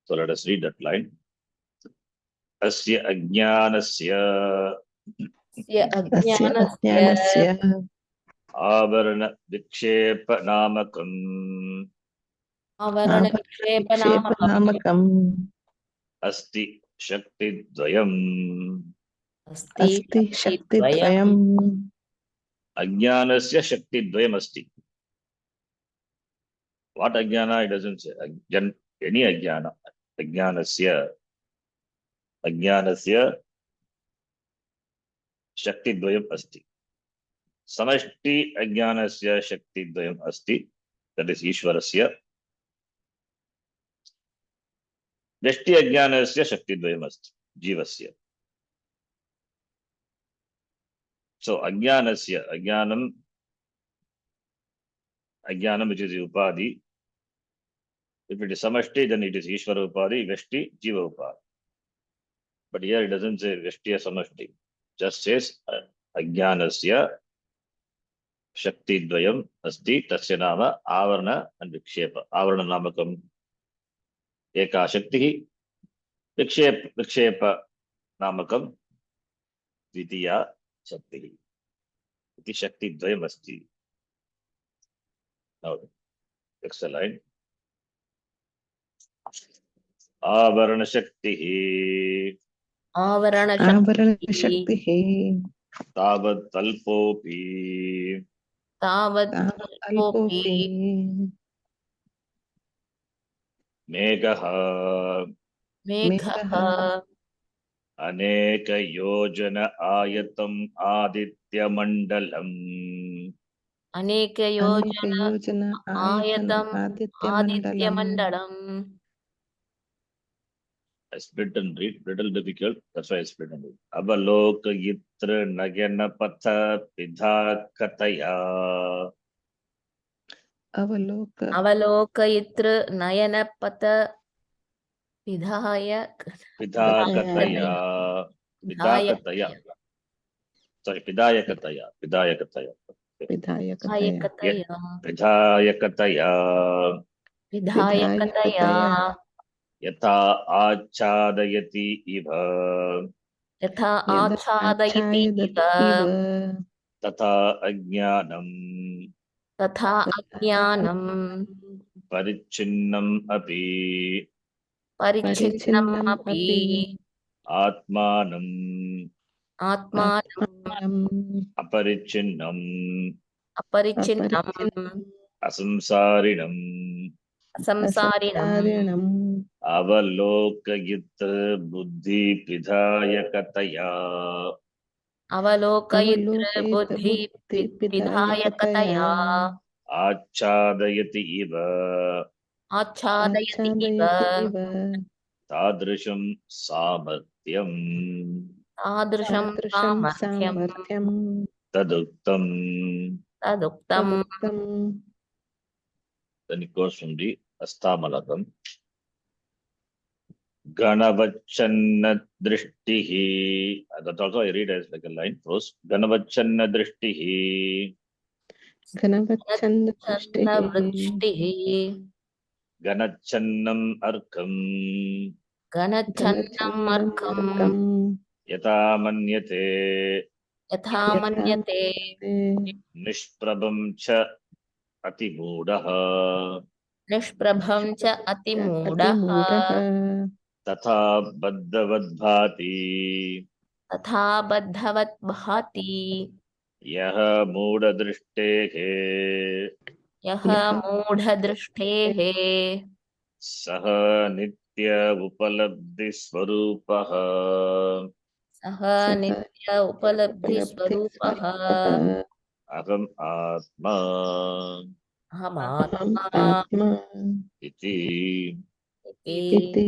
So let us read that line. Asya Ajnanasya Ajnanasya Avarana Vikshepa Namakam Avarana Vikshepa Namakam Asti Shakti Dvayam. Asti Asti Shakti Dvayam. Ajnanasya Shakti Dvayam Asti. What Ajnana? It doesn't say. Any Ajnana. Ajnanasya Shakti Dvayam Asti. Samashti Ajnanasya Shakti Dvayam Asti. That is Ishvarasya. Vyashti Ajnanasya Shakti Dvayam Asti. Jivasya. So Ajnanasya, Ajnanam which is Upadi. If it is Samashti, then it is Ishvara Upadi, Vyashti, Jiva Upadi. But here it doesn't say Vyashti or Samashti. Just says Ajnanasya Shakti Dvayam Asti Tasya Nama Avarana and Vikshepa. Avarana Namakam Eka Shakti Vikshepa Namakam Dvitiya Shakti. Iti Shakti Dvayam Asti. Now, next line. Avarana Shakti Avarana Shakti Tavat Talpopi Tavat Alpopi Megaha Megha Aneka Yojana Ayatam Aditya Mandalam Aneka Yojana Ayatam Aditya Mandalam. I split and read, little difficult, that's why I split and read. Avaloka Yitra Nagana Patha Pidha Kataya Avalokayitra Nayanapata Pidhaya Pidha Kataya. Sorry, Pidaya Kataya. Vidhayakataya Yatha Achadayati Iva Yatha Achadayati Iva Tatha Ajnanam Tatha Ajnanam Parichinnam Api Parichinnam Api Atmanam Atmanam Aparichinnam Aparichinnam Asamsarinam Samsarinam Avalokayitra Buddhi Pidhayakataya Avalokayitra Buddhi Pidhayakataya Achadayati Iva Achadayati Iva Tadrisham Samartyam Adrisham Samarthyam Taduktam. Taduktam. Then it goes from the Astamalakam. Ganavachanna Drishtihi. That also I read as like a line. First, Ganavachanna Drishtihi. घनवच्छन्दवृष्टिः वृष्टिः Ganachannam arkam घनच्छन्नम् अर्कम् घनच्छन्नमर्कम् yata manyate यथा यथा मन्यते nishprabam cha atimudaha निष्प्रभं च अतिमूढः अतिमूढः तथा बद्धवद्भाति तथा बद्धवत् भाति यः मूढदृष्टेः यः मूढदृष्टेः सः नित्य उपलब्धिस्वरूपः सः सः नित्य उपलब्धिस्वरूपः अहम् आत्मा अहम् अहमात्मा आत्मा इति इति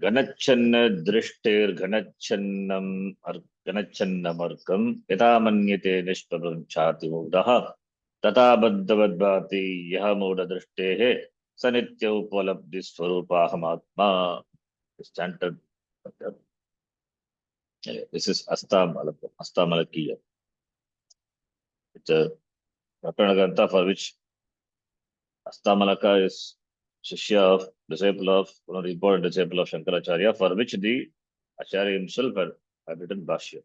घनच्छन्न दृष्टिर्घनच्छन्नम् घनच्छन्नमर्कम् यथा मन्यते निष्प्रभं चातिमूढः तथा बद्धवद्भाति यः मूढदृष्टेः स नित्य उपलब्धिस्वरूपाहमात्मा. Standard. This is Astamalakiya. It's a Prakarana for which Astamalaka is Shishya of disciple of one of the important disciple of Shankaracharya, for which the Acharya himself had written Bhashya.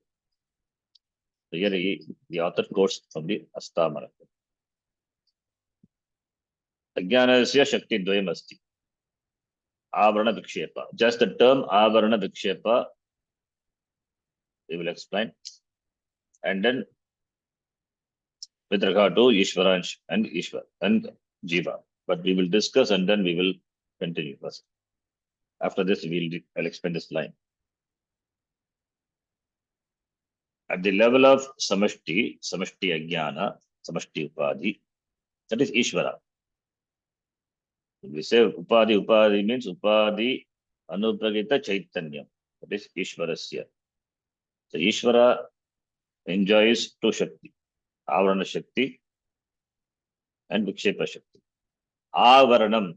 So here the author quotes from the Astamalaka. Ajnanasya Shakti Dvayam Asti. Avarana Vikshepa. Just the term Avarana Vikshepa, we will explain. And then with regard to Ishvara and Ishvara and Jiva. But we will discuss and then we will continue first. After this, I'll explain this line. At the level of Samashti Ajnana, Samashti Upadhi, that is Ishvara. When we say Upadhi means Upadhi Anupragita Chaitanyam. That is Ishvarasya. So Ishvara enjoys two Shakti, Avarana Shakti and Vikshepa Shakti. Avaranam,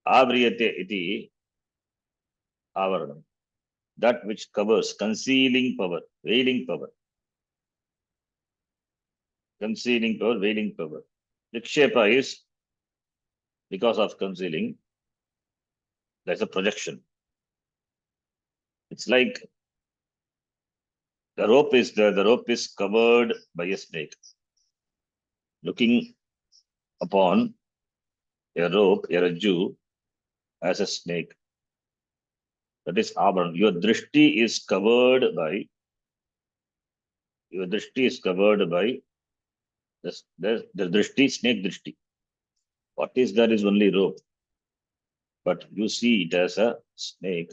Avriyate iti Avaranam. That which covers, concealing power, veiling power. Concealing power, veiling power. Vikshepa is, because of concealing, there's a projection. It's like the rope is there, the rope is covered by a snake. Looking upon a rope, a rajju, as a snake. That is Avaran. Your drishti is covered by the drishti, snake drishti. What is there is only rope. But you see it as a snake.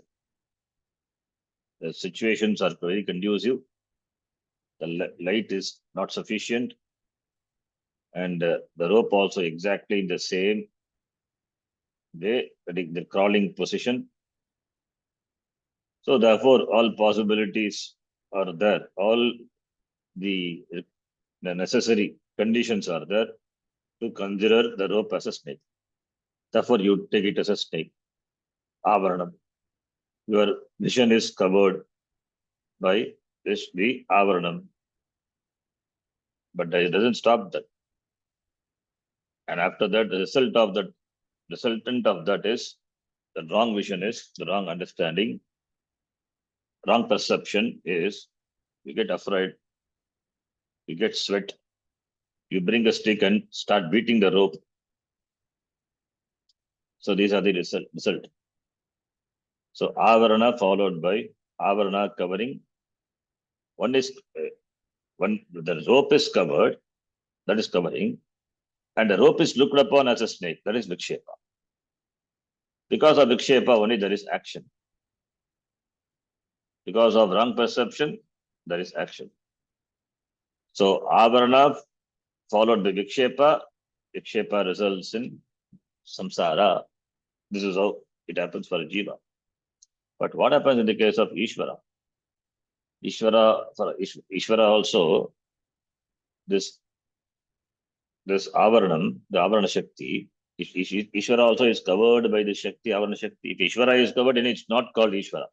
The situations are very conducive. The light is not sufficient. And the rope also exactly in the same way, the crawling position. So therefore, all possibilities are there. All the necessary conditions are there to consider the rope as a snake. Therefore, you take it as a snake. Avaranam. Your vision is covered by the Avaranam. But it doesn't stop that. And after that, the resultant of that is the wrong vision, is the wrong understanding, wrong perception is you get afraid, you get sweat, you bring a stick and start beating the rope. So these are the result. So Avarana followed by Avarana covering. One is when the rope is covered, that is covering, and the rope is looked upon as a snake, that is Vikshepa. Because of Vikshepa, only there is action. Because of wrong perception, there is action. So Avarana followed by Vikshepa. Vikshepa results in samsara. This is how it happens for a jiva. But what happens in the case of Ishvara? Ishvara also, this Avaranam, the Avarana Shakti, Ishvara also is covered by the Shakti, Avarana Shakti. If Ishvara is covered, then it's not called Ishvara.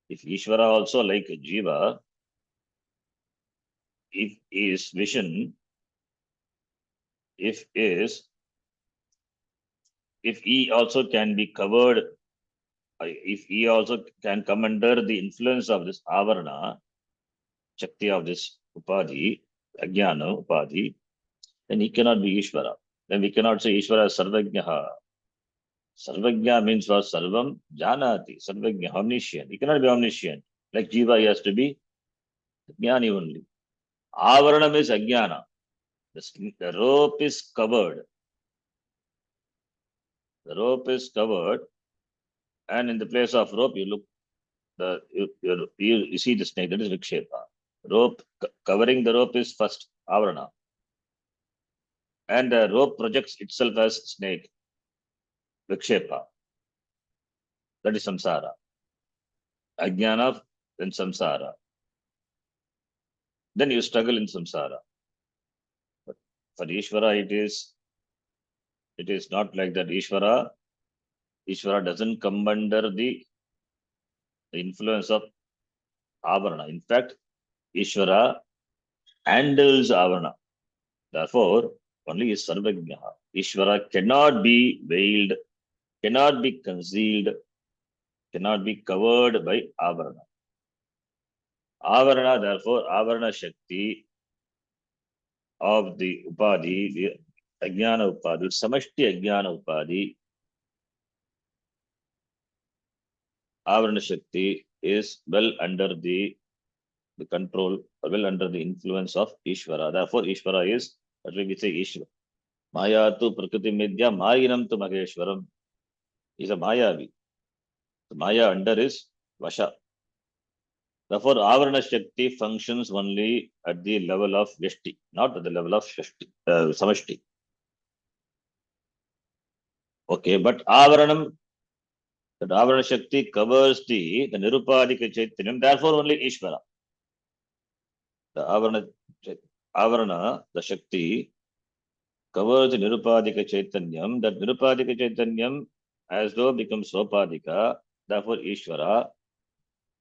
If Ishvara also, like Jiva, if his vision, if he also can be covered, if he also can come under the influence of this avarana, Shakti of this Upadhi, Ajnana Upadhi, then he cannot be Ishvara. Then we cannot say Ishvara is Sarvajnaha. Sarvajna means for Sarvam Janati, Sarvajna, omniscient. He cannot be omniscient. Like Jiva, he has to be Jnani only. Avaranam is Ajnana. The rope is covered. The rope is covered, and in the place of rope, you look, you see the snake, that is Vikshepa. Rope, covering the rope is first, Avarana. And the rope projects itself as snake, Vikshepa. That is samsara. Ajnana, then samsara. Then you struggle in samsara. But for Ishvara, it is not like that. Ishvara doesn't come under the influence of Avarana. In fact, Ishvara handles Avarana. Therefore, only is Sarvajnaha. Ishvara cannot be veiled, cannot be concealed, cannot be covered by Avarana. Avarana, therefore, Avarana Shakti of the Upadhi, the Ajnana Upadhi, Samashti Ajnana Upadhi, Avarana Shakti is well under the control, well under the influence of Ishvara. Therefore, Ishvara is, what we say, Ishvara. Maya tu Prakriti Midya, Mayinam tu Maheshwaram is a Mayavi. The Maya under is Vasha. Therefore, Avarana Shakti functions only at the level of Vyashti, not at the level of Samashti. Okay, but Avaranam, that Avarana Shakti covers the Nirupadika Chaitanyam, therefore only Ishvara. The Avarana, the Shakti, covers the Nirupadika Chaitanyam, that Nirupadika Chaitanyam as though becomes Sopadika, therefore Ishvara,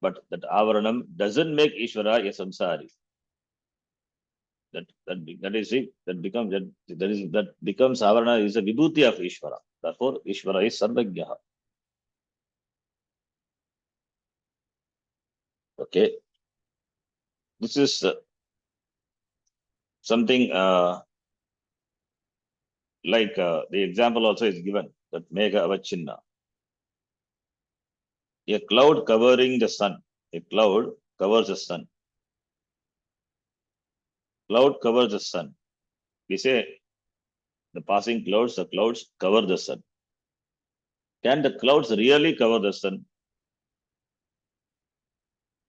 but that Avaranam doesn't make Ishvara a samsari. That becomes Avarana is a vibhuti of Ishvara. Therefore, Ishvara is Sarvajnaha. Okay. This is something like the example also is given, that Mega Avachinna. A cloud covering the sun. A cloud covers the sun. Cloud covers the sun. We say the passing clouds, the clouds cover the sun. Can the clouds really cover the sun?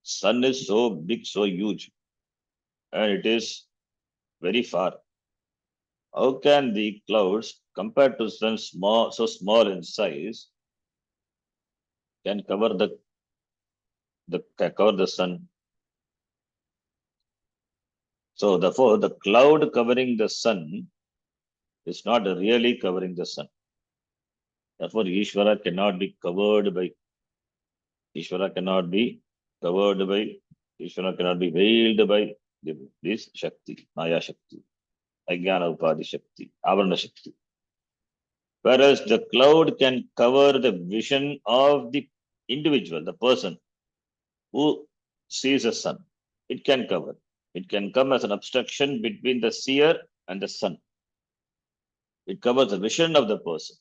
Sun is so big, so huge, and it is very far. How can the clouds, compared to sun, so small in size, can cover the sun? So therefore, the cloud covering the sun is not really covering the sun. Therefore, Ishvara cannot be covered by. Ishvara cannot be covered by. Ishvara cannot be veiled by this Shakti, Maya Shakti, Ajnana Upadhi Shakti, Avarana Shakti. Whereas the cloud can cover the vision of the individual, the person who sees the sun. It can cover. It can come as an obstruction between the seer and the sun. It covers the vision of the person.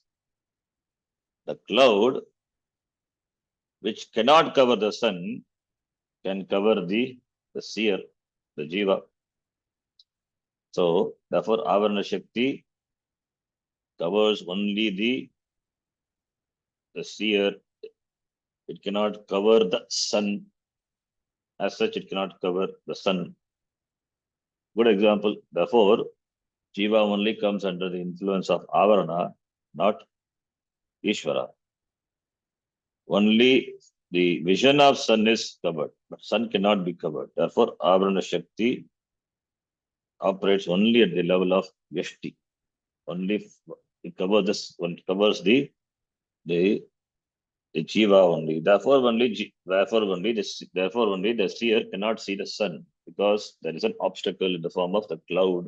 The cloud, which cannot cover the sun, can cover the seer, the jiva. So, therefore, Avarana Shakti covers only the seer. It cannot cover the sun. As such, it cannot cover the sun. Good example. Therefore, jiva only comes under the influence of Avarana, not Ishvara. Only the vision of sun is covered, but sun cannot be covered. Therefore, Avarana Shakti operates only at the level of Vyashti. Only it covers the jiva only. Therefore only the seer cannot see the sun. because there is an obstacle in the form of the cloud.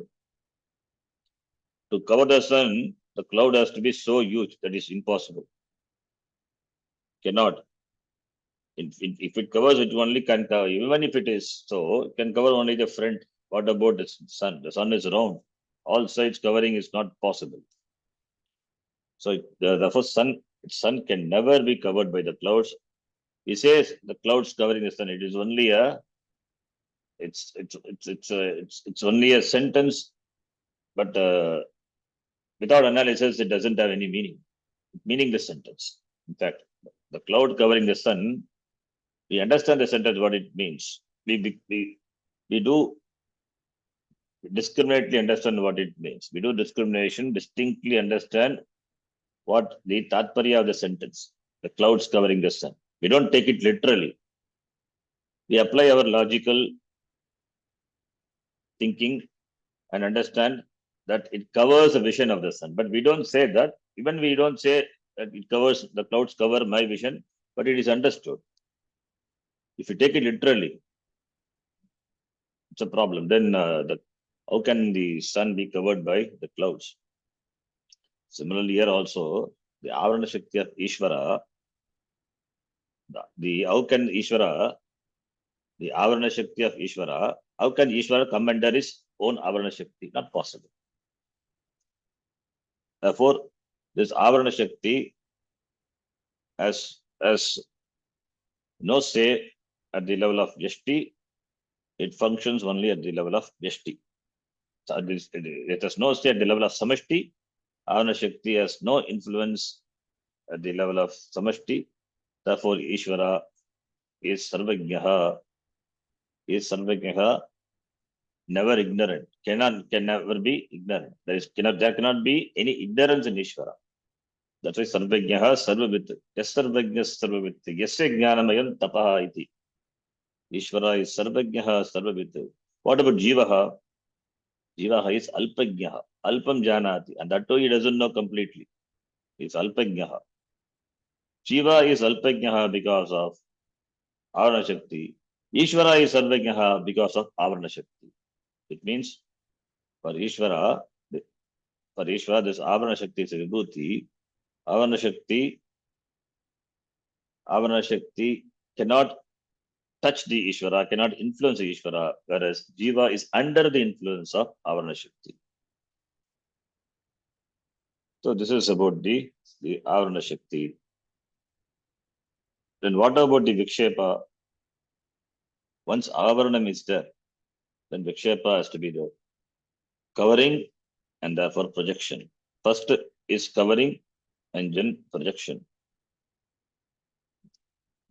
To cover the sun, the cloud has to be so huge that is impossible. Cannot. If it covers, it only can cover, even if it is so, it can cover only the front. What about the sun? The sun is round. All sides covering is not possible. So the first sun can never be covered by the clouds. He says the clouds covering the sun. It is only it's only a sentence, but without analysis, it doesn't have any meaning. Meaningless sentence. In fact, the cloud covering the sun, we understand the sentence what it means. We do discriminately understand what it means. We do discrimination, distinctly understand what the tatparya of the sentence, the clouds covering the sun. We don't take it literally. We apply our logical thinking and understand that it covers a vision of the sun. But we don't say that. Even we don't say that it covers, the clouds cover my vision, but it is understood. If you take it literally, it's a problem. Then how can the sun be covered by the clouds? Similarly, here also, the Avarana Shakti of Ishvara, how can Ishvara, the Avarana Shakti of Ishvara, how can Ishvara come under his own Avarana Shakti? Not possible. Therefore, this Avarana Shakti has no say at the level of Yashti. It functions only at the level of Yashti. So it has no say at the level of Samashti. Avarana Shakti has no influence at the level of Samashti. Therefore, Ishvara is Sarvagyaha, never ignorant, can never be ignorant. There cannot be any ignorance in Ishvara. That's why Sarvagyaha Sarvavit. Yes, Sarvagya Sarvavit. Yasya Jnanamayam Tapaha iti. Ishvara is Sarvagyaha Sarvavit. What about Jivaha? Jivaha is Alpagyaha. Alpam Janati. And that too he doesn't know completely. It's Alpagyaha. Jiva is Alpagyaha because of Avarana Shakti. Ishvara is Sarvagyaha because of Avarana Shakti. It means for Ishvara, this Avarana Shakti is a Vibhuti. Avarana Shakti cannot touch the Ishvara, cannot influence the Ishvara, whereas Jiva is under the influence of Avarana Shakti. So this is about the Avarana Shakti. Then what about the Vikshepa? Once Avaranam is there, then Vikshepa has to be there. Covering and therefore projection. First is covering and then projection.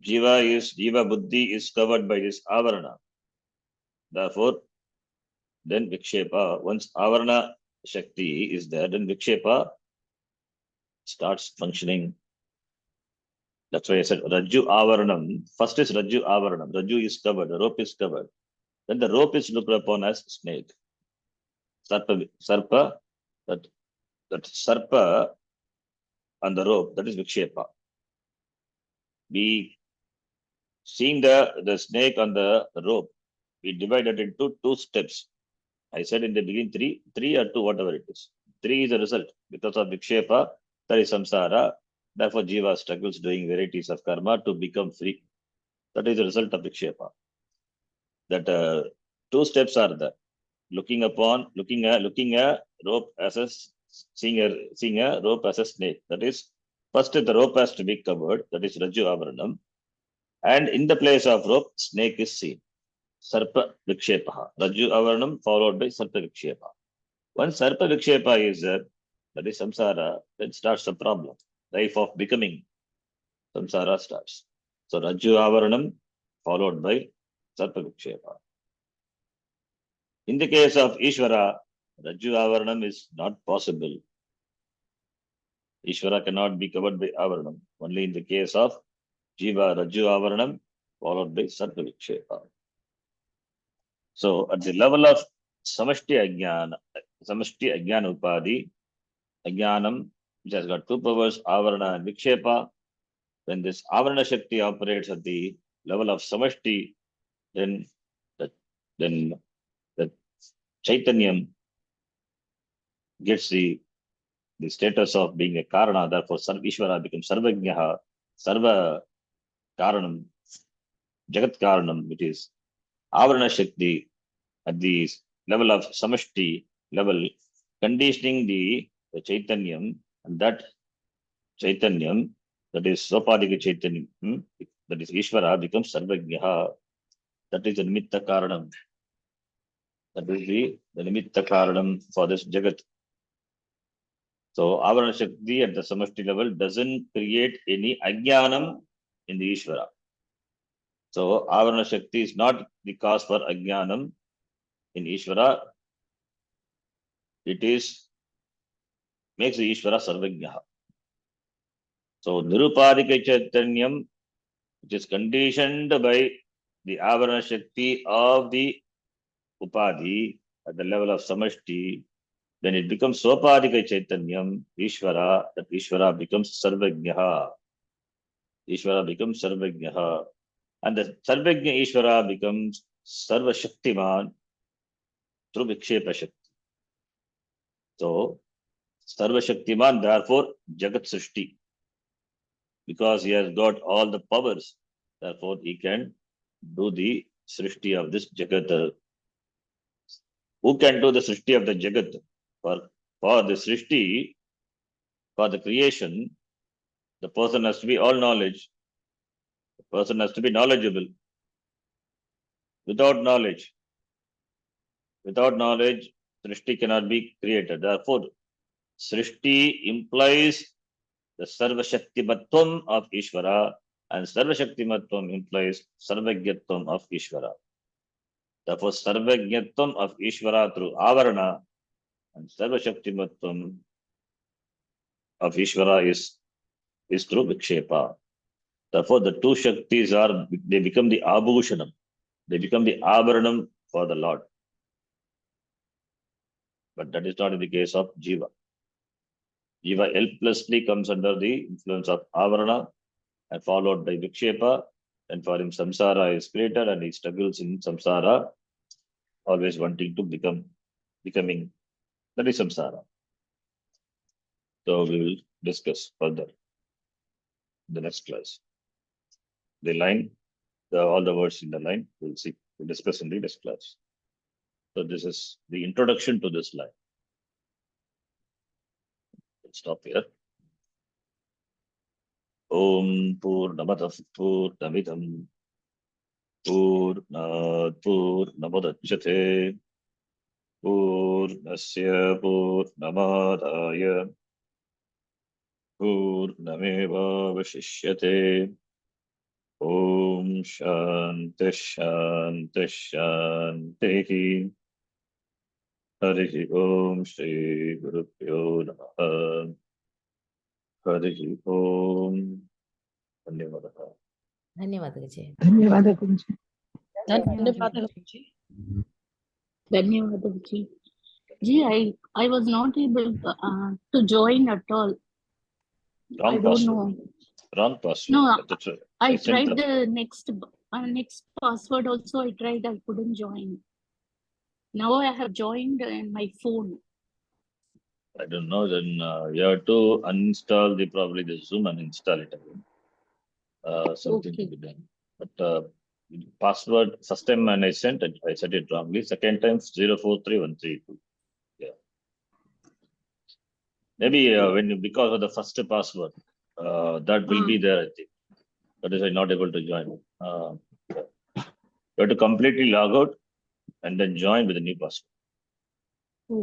Jiva Buddhi is covered by this Avarana. Therefore, then Vikshepa, once Avarana Shakti is there, then Vikshepa starts functioning. That's why I said Rajju Avaranam. First is Rajju Avaranam. Rajju is covered, the rope is covered. Then the rope is looked upon as snake. Sarpa, that Sarpa on the rope, that is Vikshepa. We seeing the snake on the rope, we divided into two steps. I said in the beginning three or two, whatever it is. 3 is a result. Because of Vikshepa, there is samsara. Therefore, Jiva struggles doing varieties of karma to become free. That is the result of Vikshepa. That 2 steps are there. Looking a rope as a seeing a rope as a snake. That is, first the rope has to be covered. That is Rajju Avaranam. And in the place of rope, snake is seen. Sarpa Vikshepa. Rajju Avaranam followed by Sarpa Vikshepa. Once Sarpa Vikshepa is there, that is samsara, then starts the problem. Life of becoming. Samsara starts. So Rajju Avaranam followed by Sarpa Vikshepa. In the case of Ishvara, Rajju Avaranam is not possible. Ishvara cannot be covered by Avaranam. Only in the case of Jiva, Rajju Avaranam followed by Sarpa Vikshepa. So at the level of Samashti Ajnana Upadi, Ajnanam, which has got 2 powers, Avarana and Vikshepa, when this Avarana Shakti operates at the level of Samashti, then the then the Chaitanyam gets the status of being a Karana. Therefore, Ishvara becomes Sarvajnaha, Sarva Karanam, Jagat Karanam, which is Avarana Shakti at the level of Samashti level, conditioning the Chaitanyam, and that Chaitanyam, that is Sopadika Chaitanyam, that is Ishvara, becomes Sarvajnaha. That is the Nimitta Karanam. That will be the Nimitta Karanam for this Jagat. So, Avarana Shakti at the Samashti level doesn't create any Ajnanam in the Ishvara. So, Avarana Shakti is not the cause for Ajnanam in Ishvara. It is makes the Ishvara Sarvajnaha. So, Nirupadika Chaitanyam, which is conditioned by the Avarana Shakti of the Upadhi at the level of Samashti, then it becomes Sopadika Chaitanyam, Ishvara, that Ishvara becomes Sarvajnaha. Ishvara becomes Sarvajnaha. And the Sarvajna Ishvara becomes Sarva Shaktiman through Vikshepa Shakti. So, Sarva Shaktiman, therefore, Jagat Srishti. Because he has got all the powers, therefore, he can do the Srishti of this Jagat. Who can do the Srishti of the Jagat? For the Srishti, for the creation, the person has to be all knowledge. The person has to be knowledgeable. Without knowledge, Srishti cannot be created. Therefore, Srishti implies the Sarva Shaktimatvam of Ishvara, and Sarva Shaktimatvam implies Sarvajnatvam of Ishvara. Therefore, Sarvajnatvam of Ishvara through Avarana and Sarva Shaktimatvam of Ishvara is through Vikshepa. Therefore, the two Shaktis they become the Abhushanam. They become the Avaranam for the Lord. But that is not in the case of Jiva. Jiva helplessly comes under the influence of Avarana and followed by Vikshepa, and for him samsara is created and he struggles in samsara, always wanting to becoming. That is samsara. So we will discuss further in the next class. The line, all the words in the line, we'll discuss in the next class. So this is the introduction to this line. We'll stop here. Om Purnamadav Purnamidam Purnat Purnamudachyate Purnasya Purnamadaya Purnameva Vashishyate. Om Shanti Shanti Shanti. Harihi Om Shri Gurubhyo Namaha. Harihi Om. Dhanyavadaha. धन्यवाद विजय. धन्यवाद गुरुजी. धन्यवाद गुरुजी. धन्यवाद गुरुजी. Ji, I was not able to join at all. Wrong I don't password. know. Wrong password. No, That's right. I sent tried them. the next password also. I tried. I couldn't join. Now I have joined in my phone. I don't know. Then you have to uninstall probably the Zoom and install it again. Something Okay. to be done. But password first time when I sent it, I said it wrongly. Second time 043132. Yeah. Maybe because of the first password, that will be there. I think that is why not able to join. You have to completely log out and then join with a new password.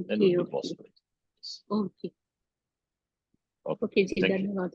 Then it will be possible. Okay. Okay. Okay, Ji, Thank you. धन्यवाद.